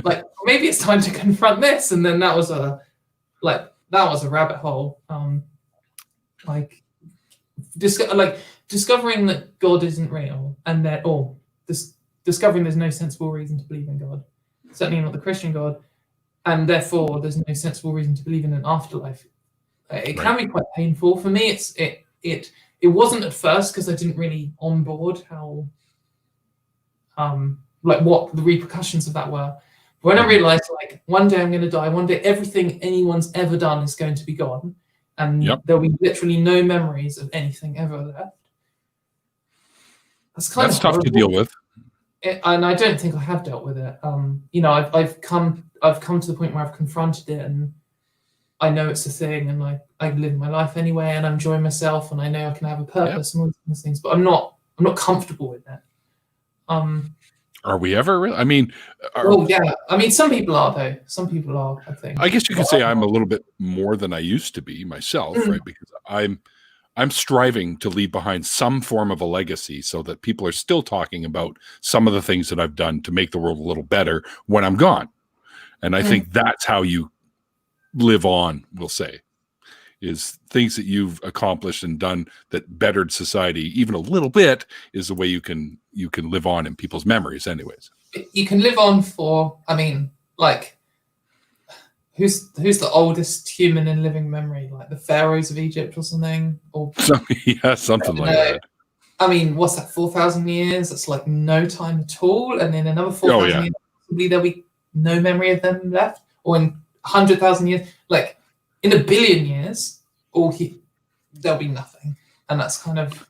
S2: Like, maybe it's time to confront this. And then that was a rabbit hole. Discovering that God isn't real, and that, discovering there's no sensible reason to believe in God, certainly not the Christian God, and therefore there's no sensible reason to believe in an afterlife. It can be quite painful for me. It wasn't at first, because I didn't really onboard how what the repercussions of that were. But when I realized, like, one day I'm going to die, one day everything anyone's ever done is going to be gone, and there'll be literally no memories of anything ever left. That's
S1: tough to deal with.
S2: And I don't think I have dealt with it. I've come to the point where I've confronted it, and I know it's a thing, and I live my life anyway, and I'm enjoying myself, and I know I can have a purpose and all these things, but I'm not comfortable with it.
S1: Are we ever really? I mean,
S2: Well, yeah. I mean, some people are though. Some people are, I think.
S1: I guess you could say I'm a little bit more than I used to be myself, right? Because I'm striving to leave behind some form of a legacy so that people are still talking about some of the things that I've done to make the world a little better when I'm gone. And I think that's how you live on, we'll say, is things that you've accomplished and done that bettered society even a little bit is the way you can live on in people's memories anyways.
S2: You can live on for, I mean, like, who's the oldest human in living memory? Like the pharaohs of Egypt or something? Or
S1: Yeah, something like that.
S2: I mean, what's that, 4,000 years? That's like no time at all. And in another 4,000 years, probably there'll be no memory of them left. Or in 100,000 years, like in a billion years, there'll be nothing. And that's kind of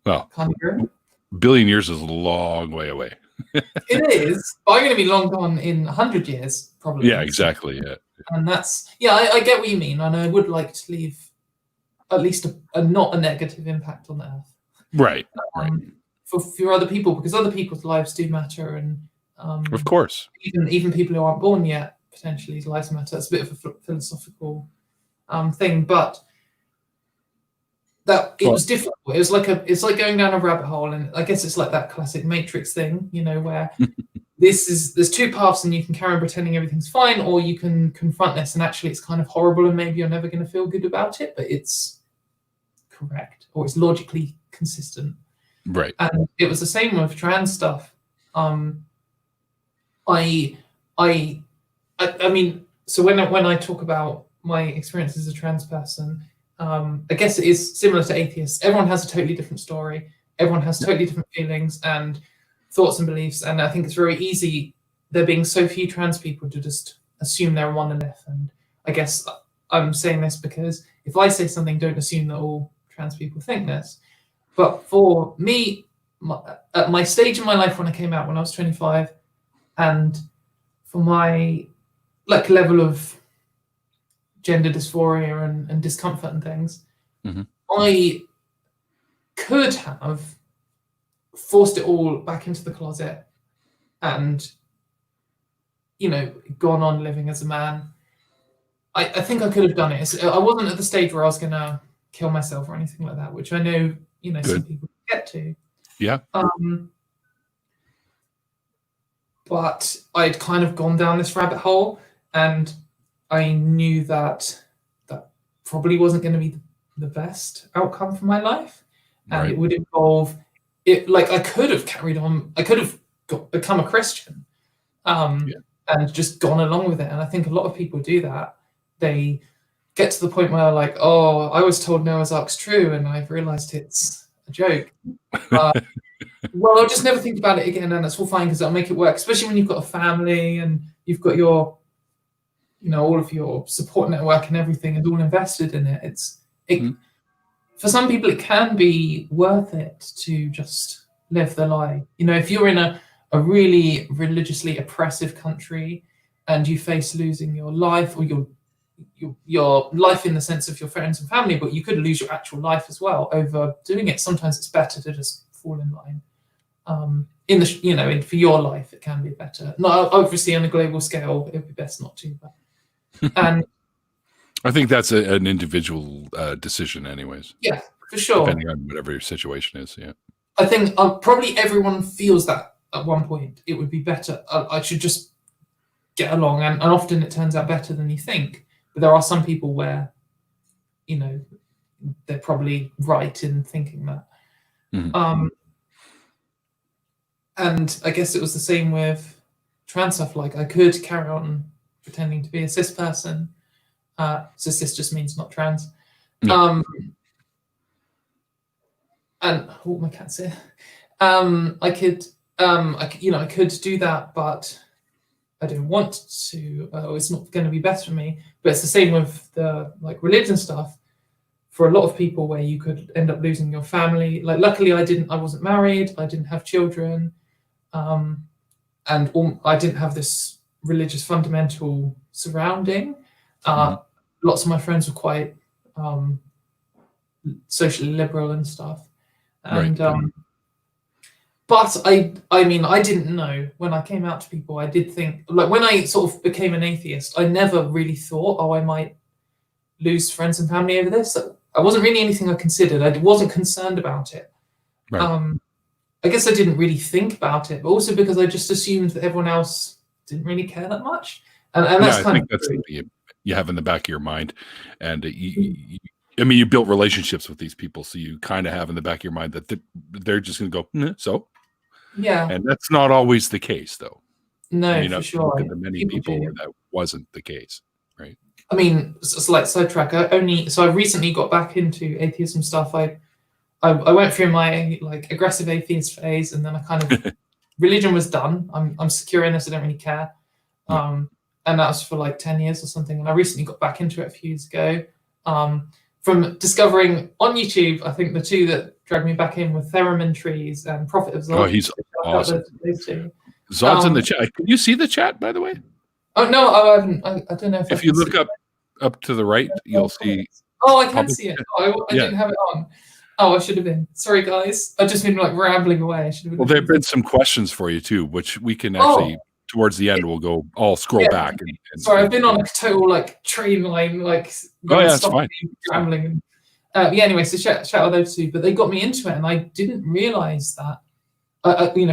S2: weird.
S1: Billion years is a long way away.
S2: It is, but I'm going to be long gone in 100 years, probably.
S1: Yeah, exactly. Yeah.
S2: And that's, I get what you mean. And I would like to leave at least a not a negative impact on the earth.
S1: Right.
S2: For other people, because other people's lives do matter. And
S1: of course,
S2: even people who aren't born yet, potentially lives matter. It's a bit of a philosophical thing, but that it was difficult. It's like going down a rabbit hole, and I guess it's like that classic Matrix thing, where there's two paths, and you can carry on pretending everything's fine, or you can confront this, and actually it's kind of horrible, and maybe you're never going to feel good about it, but it's correct, or it's logically consistent.
S1: Right.
S2: And it was the same with trans stuff. I mean, so when I talk about my experience as a trans person, I guess it is similar to atheists. Everyone has a totally different story. Everyone has totally different feelings and thoughts and beliefs. And I think it's very easy, there being so few trans people, to just assume they're a monolith. And I guess I'm saying this because if I say something, don't assume that all trans people think this. But for me, at my stage in my life when I came out, when I was 25, and for my level of gender dysphoria and discomfort and things, I could have forced it all back into the closet and, gone on living as a man. I think I could have done it. I wasn't at the stage where I was going to kill myself or anything like that, which I know, some people get to.
S1: Yeah.
S2: But I'd kind of gone down this rabbit hole, and I knew that probably wasn't going to be the best outcome for my life. And it would involve it. Like, I could have carried on. I could have become a Christian and just gone along with it. And I think a lot of people do that. They get to the point where like, oh, I was told Noah's Ark's true, and I've realized it's a joke. Well, I'll just never think about it again, and that's all fine because I'll make it work, especially when you've got a family and you've got your, all of your support network and everything is all invested in it. For some people, it can be worth it to just live the lie. If you're in a really religiously oppressive country and you face losing your life, or your life in the sense of your friends and family, but you could lose your actual life as well over doing it. Sometimes it's better to just fall in line. For your life, it can be better. Not obviously on a global scale, it would be best not to. But and
S1: I think that's an individual decision, anyways.
S2: Yeah, for sure.
S1: Depending on whatever your situation is. Yeah.
S2: I think probably everyone feels that at one point. It would be better. I should just get along, and often it turns out better than you think. But there are some people where, they're probably right in thinking that. And I guess it was the same with trans stuff. Like, I could carry on pretending to be a cis person. So cis just means not trans.
S1: No.
S2: And my cat's here. I could do that, but I don't want to. It's not going to be better for me. But it's the same with the religion stuff. For a lot of people, where you could end up losing your family. Like, luckily, I wasn't married. I didn't have children. And I didn't have this religious fundamental surrounding. Lots of my friends were quite socially liberal and stuff. And But I mean, I didn't know when I came out to people. I did think, like, when I sort of became an atheist, I never really thought, oh, I might lose friends and family over this. I wasn't really anything I considered. I wasn't concerned about it.
S1: Right.
S2: I guess I didn't really think about it, but also because I just assumed that everyone else didn't really care that much. And that's
S1: I
S2: kind
S1: think
S2: of
S1: that's something you have in the back of your mind. And I mean, you built relationships with these people, so you kind of have in the back of your mind that they're just going to go, so.
S2: Yeah.
S1: And that's not always the case, though.
S2: No,
S1: I mean,
S2: for sure.
S1: look at the many people where that wasn't the case, right?
S2: I mean, slight sidetrack. So I recently got back into atheism stuff. I went through my like aggressive atheist phase, and then I kind of religion was done. I'm secure in this. I don't really care. And that was for like 10 years or something. And I recently got back into it a few years ago. From discovering on YouTube, I think the two that dragged me back in were Theremin Trees and Prophet of Zod.
S1: Oh, he's awesome. Zod's in the chat. Can you see the chat, by the way?
S2: Oh no, I haven't. I don't know
S1: if you look up to the right, you'll see.
S2: Oh, I can see it. Oh, I didn't have it on. Oh, I should have been. Sorry, guys. I've just been like rambling away. I should have been.
S1: Well, there have been some questions for you too, which we can actually towards the end. We'll go. I'll scroll back.
S2: Sorry, I've been on a total like train line, like.
S1: Oh yeah, it's fine.
S2: Rambling. Anyway, so shout out those two, but they got me into it, and I didn't realize that,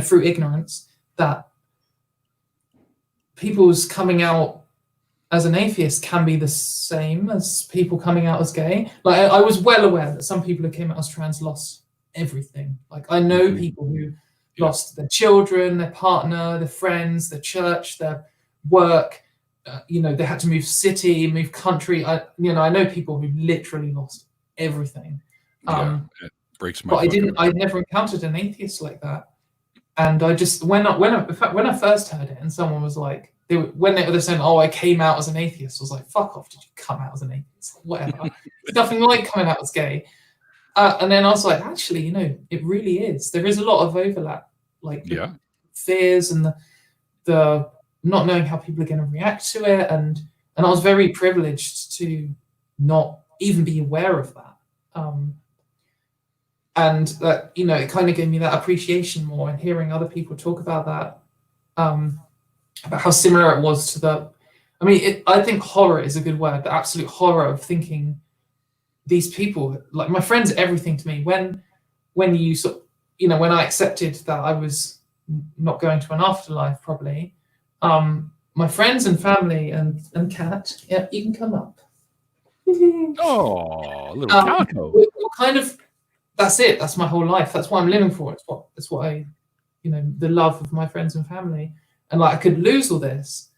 S2: through ignorance, that people's coming out as an atheist can be the same as people coming out as gay. Like I was well aware that some people who came out as trans lost everything. Like I know people who lost their children, their partner, their friends, their church, their work. They had to move city, move country. I know people who literally lost everything.
S1: It breaks my.
S2: But I never encountered an atheist like that. And I just when I first heard it, and someone was like, when they were saying, "Oh, I came out as an atheist," I was like, "Fuck off! Did you come out as an atheist? Whatever. It's nothing like coming out as gay." And then I was like, actually, it really is. There is a lot of overlap, like fears and the not knowing how people are going to react to it, and I was very privileged to not even be aware of that. And that, it kind of gave me that appreciation more, and hearing other people talk about that, about how similar it was to I think horror is a good word, the absolute horror of thinking these people, like my friends, are everything to me. When you when I accepted that I was not going to an afterlife, probably, my friends and family and Kat, yeah, you can come up.
S1: Oh, little calico.
S2: Kind of. That's it. That's my whole life. That's what I'm living for. It's what I, the love of my friends and family. And like I could lose all this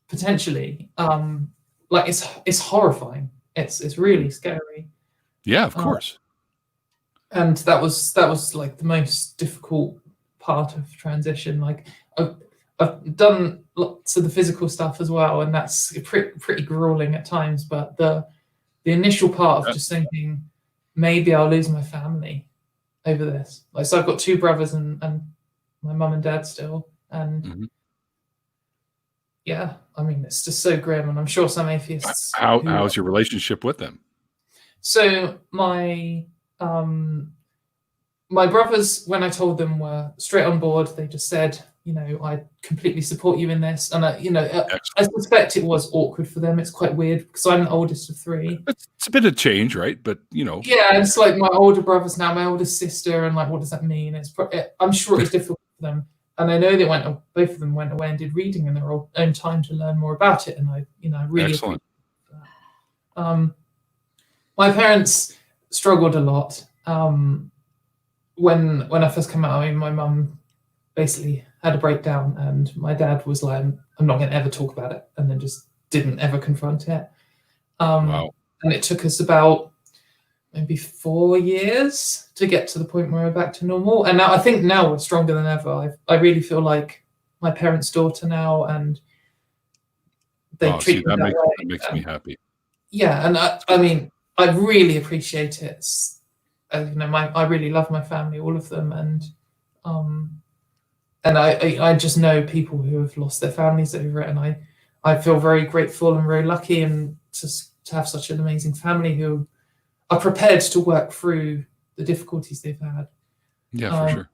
S2: potentially. Like it's horrifying. It's really scary.
S1: Yeah, of course.
S2: And that was like the most difficult part of transition. Like I've done lots of the physical stuff as well, and that's pretty grueling at times. But the initial part of just thinking, maybe I'll lose my family over this. Like, so I've got two brothers and my mum and dad still. And yeah, I mean, it's just so grim. And I'm sure some atheists.
S1: How's your relationship with them?
S2: So my brothers, when I told them, were straight on board. They just said, I completely support you in this. And, I suspect it was awkward for them. It's quite weird because I'm the oldest of three.
S1: It's a bit of change, right? But,
S2: Yeah, it's like my older brothers now, my oldest sister, and like, what does that mean? I'm sure it's difficult for them. And I know both of them went away and did reading in their own time to learn more about it. And I really
S1: excellent.
S2: My parents struggled a lot. When I first came out, my mum basically had a breakdown, and my dad was like, I'm not going to ever talk about it, and then just didn't ever confront it.
S1: Wow.
S2: And it took us about maybe 4 years to get to the point where we're back to normal. And now I think we're stronger than ever. I really feel like my parents' daughter now, and they treat me that way.
S1: That makes me happy.
S2: Yeah, and I mean, I really appreciate it. I really love my family, all of them, and I just know people who have lost their families over it, and I feel very grateful and very lucky, and to have such an amazing family who are prepared to work through the difficulties they've had.
S1: Yeah, for sure.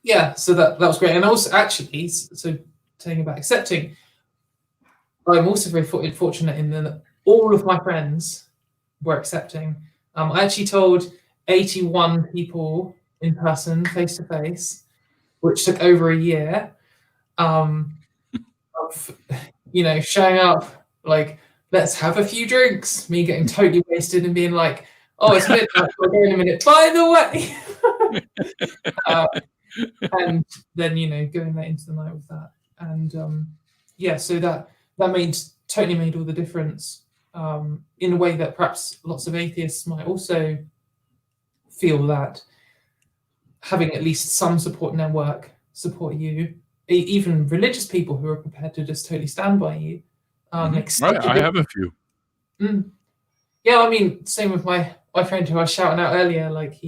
S2: yeah, so that was great. And also, actually, so telling about accepting, I'm also very fortunate in that all of my friends were accepting. I actually told 81 people in person, face to face, which took over a year, of showing up like, let's have a few drinks, me getting totally wasted and being like, oh, it's midnight, we'll go in a minute, by the way. And then going late into the night with that. And so that totally made all the difference, in a way that perhaps lots of atheists might also feel, that having at least some support network support you, even religious people who are prepared to just totally stand by you.
S1: I have a few.
S2: Yeah, I mean, same with my friend who I was shouting out earlier. Like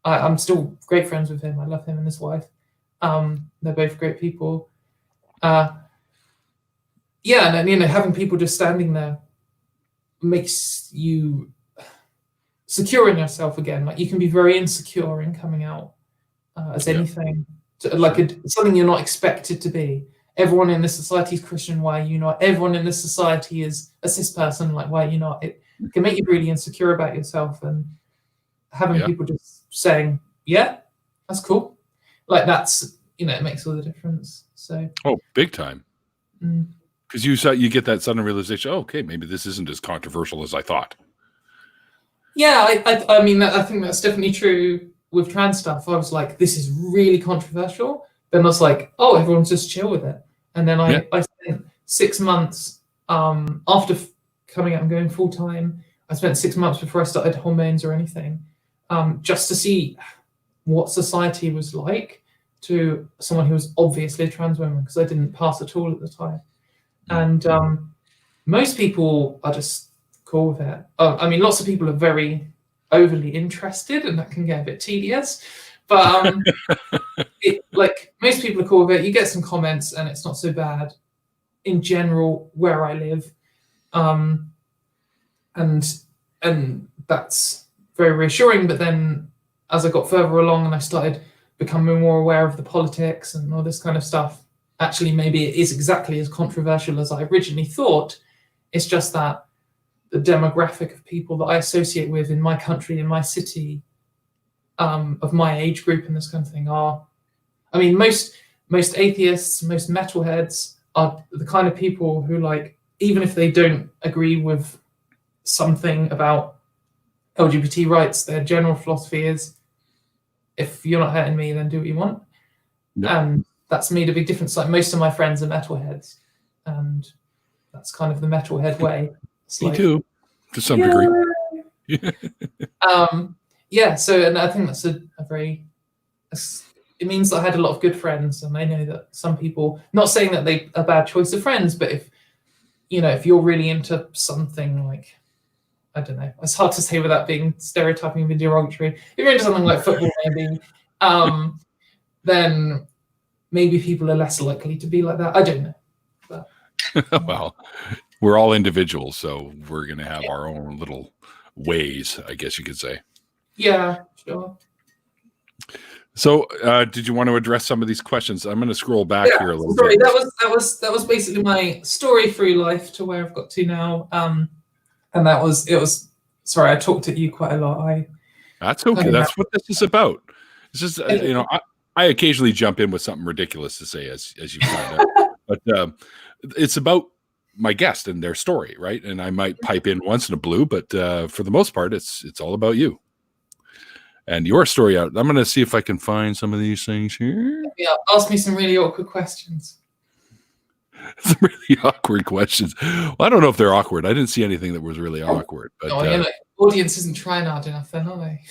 S2: I'm still great friends with him. I love him and his wife. They're both great people. And then, having people just standing there makes you secure in yourself again. Like, you can be very insecure in coming out as anything, something you're not expected to be. Everyone in this society is Christian. Why are you not? Everyone in this society is a cis person. Like, why are you not? It can make you really insecure about yourself, and having people just saying, yeah, that's cool. Like, that's, it makes all the difference. So.
S1: Oh, big time. Because you get that sudden realization, oh, okay, maybe this isn't as controversial as I thought. Yeah,
S2: I mean, I think that's definitely true with trans stuff. I was like, this is really controversial. Then I was like, oh, everyone's just chill with it. And then I spent 6 months after coming out and going full time. I spent 6 months before I started hormones or anything, just to see what society was like to someone who was obviously a trans woman, because I didn't pass at all at the time. And most people are just cool with it. I mean, lots of people are very overly interested, and that can get a bit tedious. But most people are cool with it. You get some comments, and it's not so bad in general where I live, and that's very reassuring. But then, as I got further along and I started becoming more aware of the politics and all this kind of stuff, actually, maybe it is exactly as controversial as I originally thought. It's just that the demographic of people that I associate with in my country, in my city, of my age group and this kind of thing are, I mean, most atheists, most metalheads are the kind of people who, like, even if they don't agree with something about LGBT rights, their general philosophy is, if you're not hurting me, then do what you want. Yeah. And that's made a big difference. Like, most of my friends are metalheads, and that's kind of the metalhead way. It's
S1: me too, to some degree.
S2: So, and I think that's a very, it means that I had a lot of good friends, and I know that some people, not saying that they are a bad choice of friends, but if you're really into something, like, I don't know, it's hard to say without being stereotyping and derogatory. If you're into something like football, maybe, then maybe people are less likely to be like that. I don't know. But,
S1: well, we're all individuals, so we're going to have our own little ways, I guess you could say.
S2: Yeah, sure.
S1: So, did you want to address some of these questions? I'm going to scroll back here a little bit.
S2: That was basically my story through life to where I've got to now. And it was. Sorry, I talked at you quite a lot.
S1: That's okay. That's what this is about. It's just I occasionally jump in with something ridiculous to say, as you find out, but it's about my guest and their story, right? And I might pipe in once in a blue, but for the most part, it's all about you and your story. I'm going to see if I can find some of these things here.
S2: Yeah, ask me some really awkward questions.
S1: Some really awkward questions. Well, I don't know if they're awkward. I didn't see anything that was really awkward. But
S2: audience isn't trying hard enough, then, are they?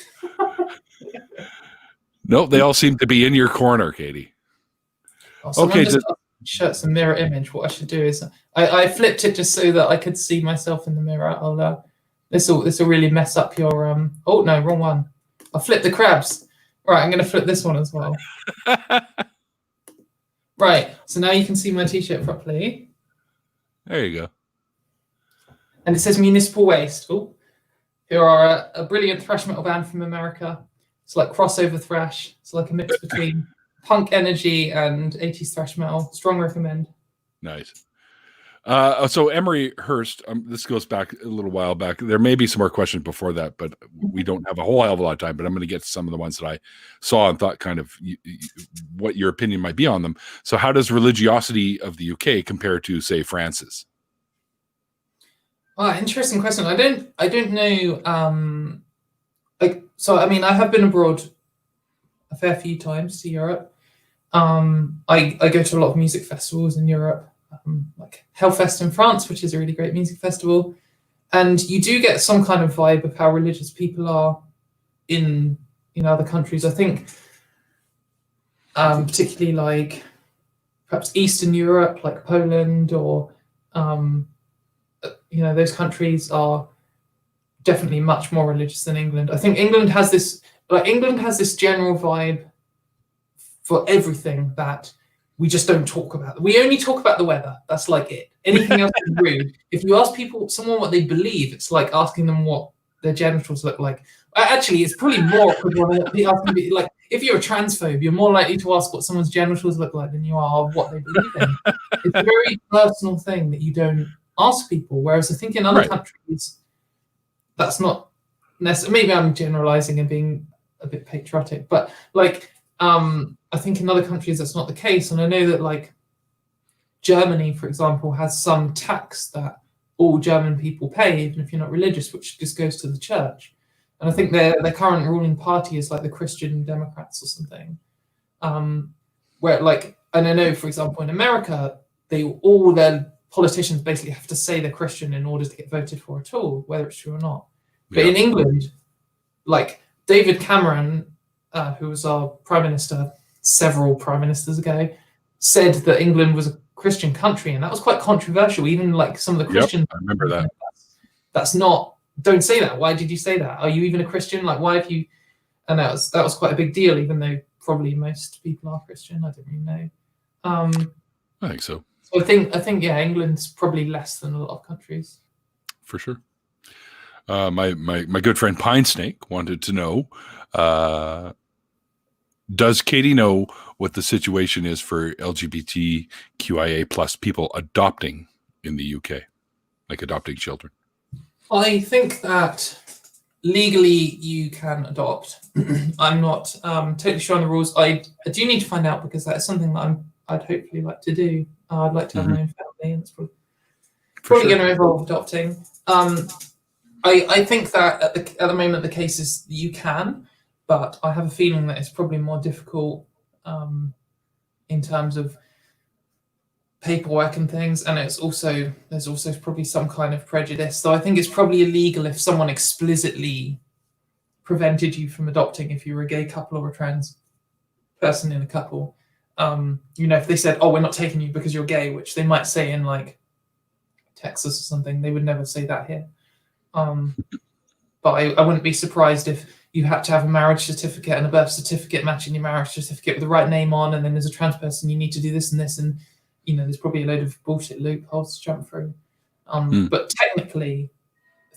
S1: No, they all seem to be in your corner, Katy.
S2: Okay. Shirts a mirror image. What I should do is I flipped it just so that I could see myself in the mirror. This will really mess up your Oh no, wrong one. I flipped the crabs. Right, I'm going to flip this one as well. Right, so now you can see my t-shirt properly.
S1: There you go.
S2: And it says Municipal Waste. Oh, who are a brilliant thrash metal band from America. It's like crossover thrash. It's like a mix between punk energy and 80s thrash metal. Strong recommend.
S1: Nice. So Emery Hurst, this goes back a little while back. There may be some more questions before that, but we don't have a whole hell of a lot of time. But I'm going to get to some of the ones that I saw and thought kind of what your opinion might be on them. So how does religiosity of the UK compare to, say, France's?
S2: Interesting question. I don't know. So I mean, I have been abroad a fair few times to Europe. I go to a lot of music festivals in Europe. Like Hellfest in France, which is a really great music festival, and you do get some kind of vibe of how religious people are in other countries. I think particularly like perhaps Eastern Europe, like Poland, or those countries are definitely much more religious than England. I think England has this general vibe for everything that we just don't talk about. We only talk about the weather. That's like it. Anything else is rude. If you ask someone what they believe, it's like asking them what their genitals look like. Actually, it's probably more awkward when like if you're a transphobe, you're more likely to ask what someone's genitals look like than you are what they believe in. It's a very personal thing that you don't ask people. Whereas I think in other countries, that's not necessarily. Maybe I'm generalizing and being a bit patriotic, but like. I think in other countries that's not the case, and I know that like Germany, for example, has some tax that all German people pay, even if you're not religious, which just goes to the church. And I think their current ruling party is like the Christian Democrats or something. Where like, and I know, for example, in America, all their politicians basically have to say they're Christian in order to get voted for at all, whether it's true or not. But in England, like David Cameron, who was our prime minister several prime ministers ago, said that England was a Christian country, and that was quite controversial. Even like some of the Christians,
S1: I remember that.
S2: That's not. Don't say that. Why did you say that? Are you even a Christian? Like, why have you? And that was quite a big deal, even though probably most people are Christian. I don't really know.
S1: I think so.
S2: So I think yeah, England's probably less than a lot of countries.
S1: For sure. My good friend Pine Snake wanted to know. Does Katie know what the situation is for LGBTQIA plus people adopting in the UK, like adopting children?
S2: I think that legally you can adopt. I'm not totally sure on the rules. I do need to find out, because that is something that I'd hopefully like to do. I'd like to have my own family, and it's probably going to involve adopting. I think that at the moment the case is you can, but I have a feeling that it's probably more difficult in terms of paperwork and things, and there's also probably some kind of prejudice. So I think it's probably illegal if someone explicitly prevented you from adopting if you were a gay couple or a trans person in a couple. If they said, "Oh, we're not taking you because you're gay," which they might say in like Texas or something, they would never say that here. But I wouldn't be surprised if you had to have a marriage certificate and a birth certificate matching your marriage certificate with the right name on, and then as a trans person you need to do this and this, and there's probably a load of bullshit loopholes to jump through. But technically,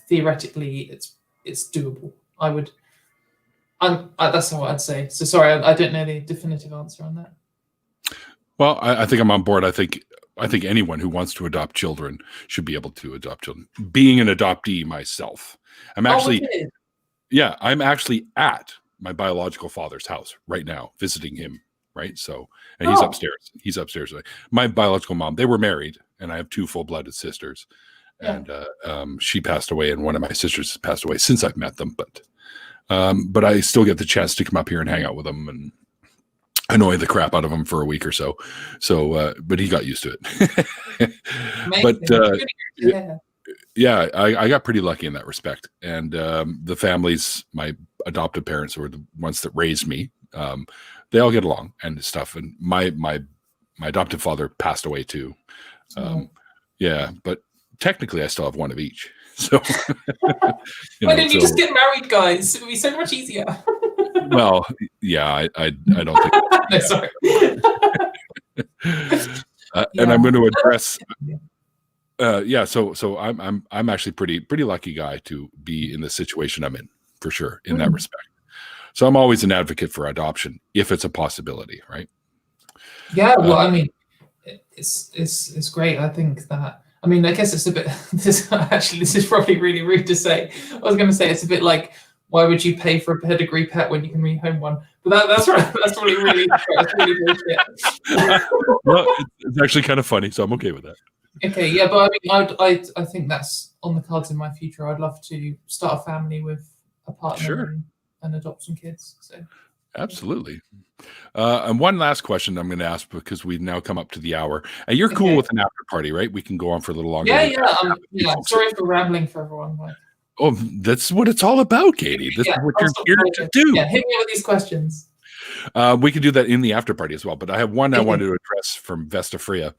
S2: theoretically, it's doable. That's what I'd say. So sorry, I don't know the definitive answer on that.
S1: Well, I think I'm on board. I think anyone who wants to adopt children should be able to adopt children. Being an adoptee myself, I'm actually at my biological father's house right now, visiting him. Right. So, and he's upstairs. He's upstairs. My biological mom, they were married, and I have two full-blooded sisters. Yeah. And she passed away, and one of my sisters has passed away since I've met them. But I still get the chance to come up here and hang out with them and annoy the crap out of him for a week or so. So, but he got used to it. But I got pretty lucky in that respect. And the families, my adoptive parents, were the ones that raised me. They all get along and stuff. And my adoptive father passed away too. But technically I still have one of each. So
S2: why didn't you just get married, guys? It would be so much easier.
S1: Well, yeah, I don't think.
S2: No, sorry.
S1: And I'm going to address. So I'm actually pretty lucky guy to be in the situation I'm in, for sure, in that respect. So I'm always an advocate for adoption if it's a possibility, right?
S2: Yeah, well, I mean, it's great. I think that. I mean, I guess it's a bit. This is probably really rude to say. I was going to say it's a bit like, why would you pay for a pedigree pet when you can rehome one? But that's right. That's probably really bullshit.
S1: Well, it's actually kind of funny, so I'm okay with that.
S2: Okay, yeah, but I mean, I think that's on the cards in my future. I'd love to start a family with a partner
S1: Sure.
S2: and adopt some kids. So
S1: Absolutely. And one last question I'm going to ask, because we've now come up to the hour. And you're cool
S2: Okay.
S1: with an after party, right? We can go on for a little longer.
S2: Yeah. Sorry for rambling for everyone.
S1: Oh, that's what it's all about, Katy. This is what you're here to do.
S2: Yeah, hit me with these questions.
S1: We can do that in the after party as well. But I have one I
S2: Okay.
S1: wanted to address from Vesta Freya.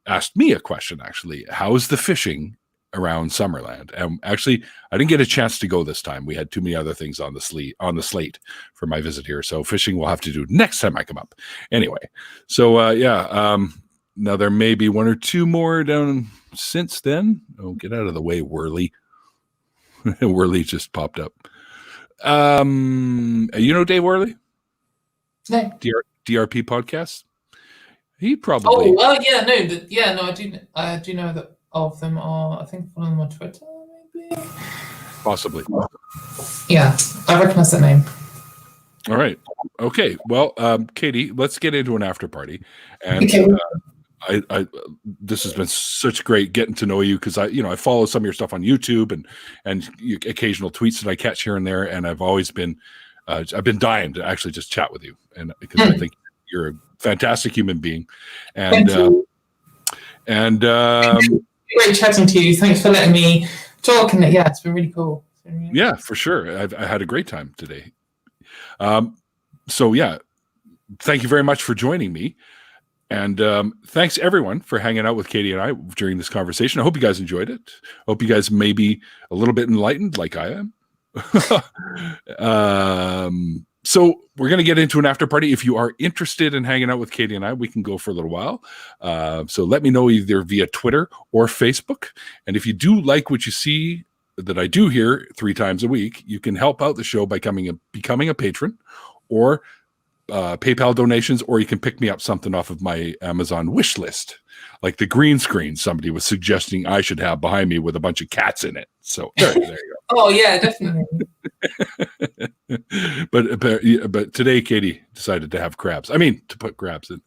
S1: Asked me a question, actually. How's the fishing around Summerland? And actually, I didn't get a chance to go this time. We had too many other things on the slate for my visit here. So fishing we'll have to do next time I come up. Anyway, so now there may be one or two more down since then. Oh, get out of the way, Whirly. Whirly just popped up. You know Dave Whirly?
S2: No.
S1: DRP podcast? He probably.
S2: Oh well, yeah, no, I do know that of them are. I think one of them on Twitter, maybe.
S1: Possibly.
S2: Yeah, I recognize that name.
S1: All right. Okay. Well, Katy, let's get into an after party. And
S2: Okay.
S1: I this has been such great getting to know you, because I follow some of your stuff on YouTube and occasional tweets that I catch here and there, and I've always been I've been dying to actually just chat with you, and because I think you're a fantastic human being, and
S2: great chatting to you. Thanks for letting me talk, and yeah, it's been really cool.
S1: Yeah, for sure. I had a great time today. So yeah, thank you very much for joining me. And thanks everyone for hanging out with Katy and I during this conversation. I hope you guys enjoyed it. I hope you guys may be a little bit enlightened like I am. So we're going to get into an after party. If you are interested in hanging out with Katy and I, we can go for a little while. So let me know either via Twitter or Facebook. And if you do like what you see that I do here 3 times a week, you can help out the show by becoming a patron, or PayPal donations, or you can pick me up something off of my Amazon wish list, like the green screen somebody was suggesting I should have behind me with a bunch of cats in it. So there you go.
S2: Oh yeah, definitely.
S1: But today Katy decided to have crabs. I mean, to put crabs in.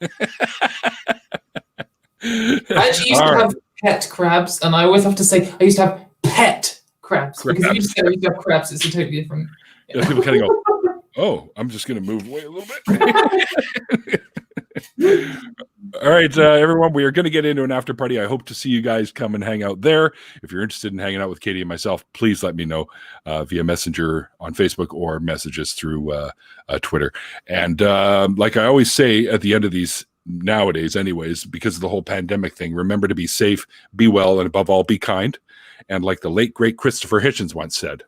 S2: I actually used to have pet crabs, and I always have to say I used to have pet crabs. Because if you just say I used to have crabs, it's a totally different.
S1: Yeah, people kind of go, oh, I'm just going to move away a little bit. All right, everyone, we are going to get into an after party. I hope to see you guys come and hang out there. If you're interested in hanging out with Katy and myself, please let me know via Messenger on Facebook or messages through Twitter. And like I always say at the end of these nowadays, anyways, because of the whole pandemic thing, remember to be safe, be well, and above all, be kind. And like the late, great Christopher Hitchens once said,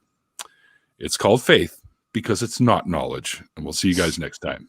S1: it's called faith because it's not knowledge. And we'll see you guys next time.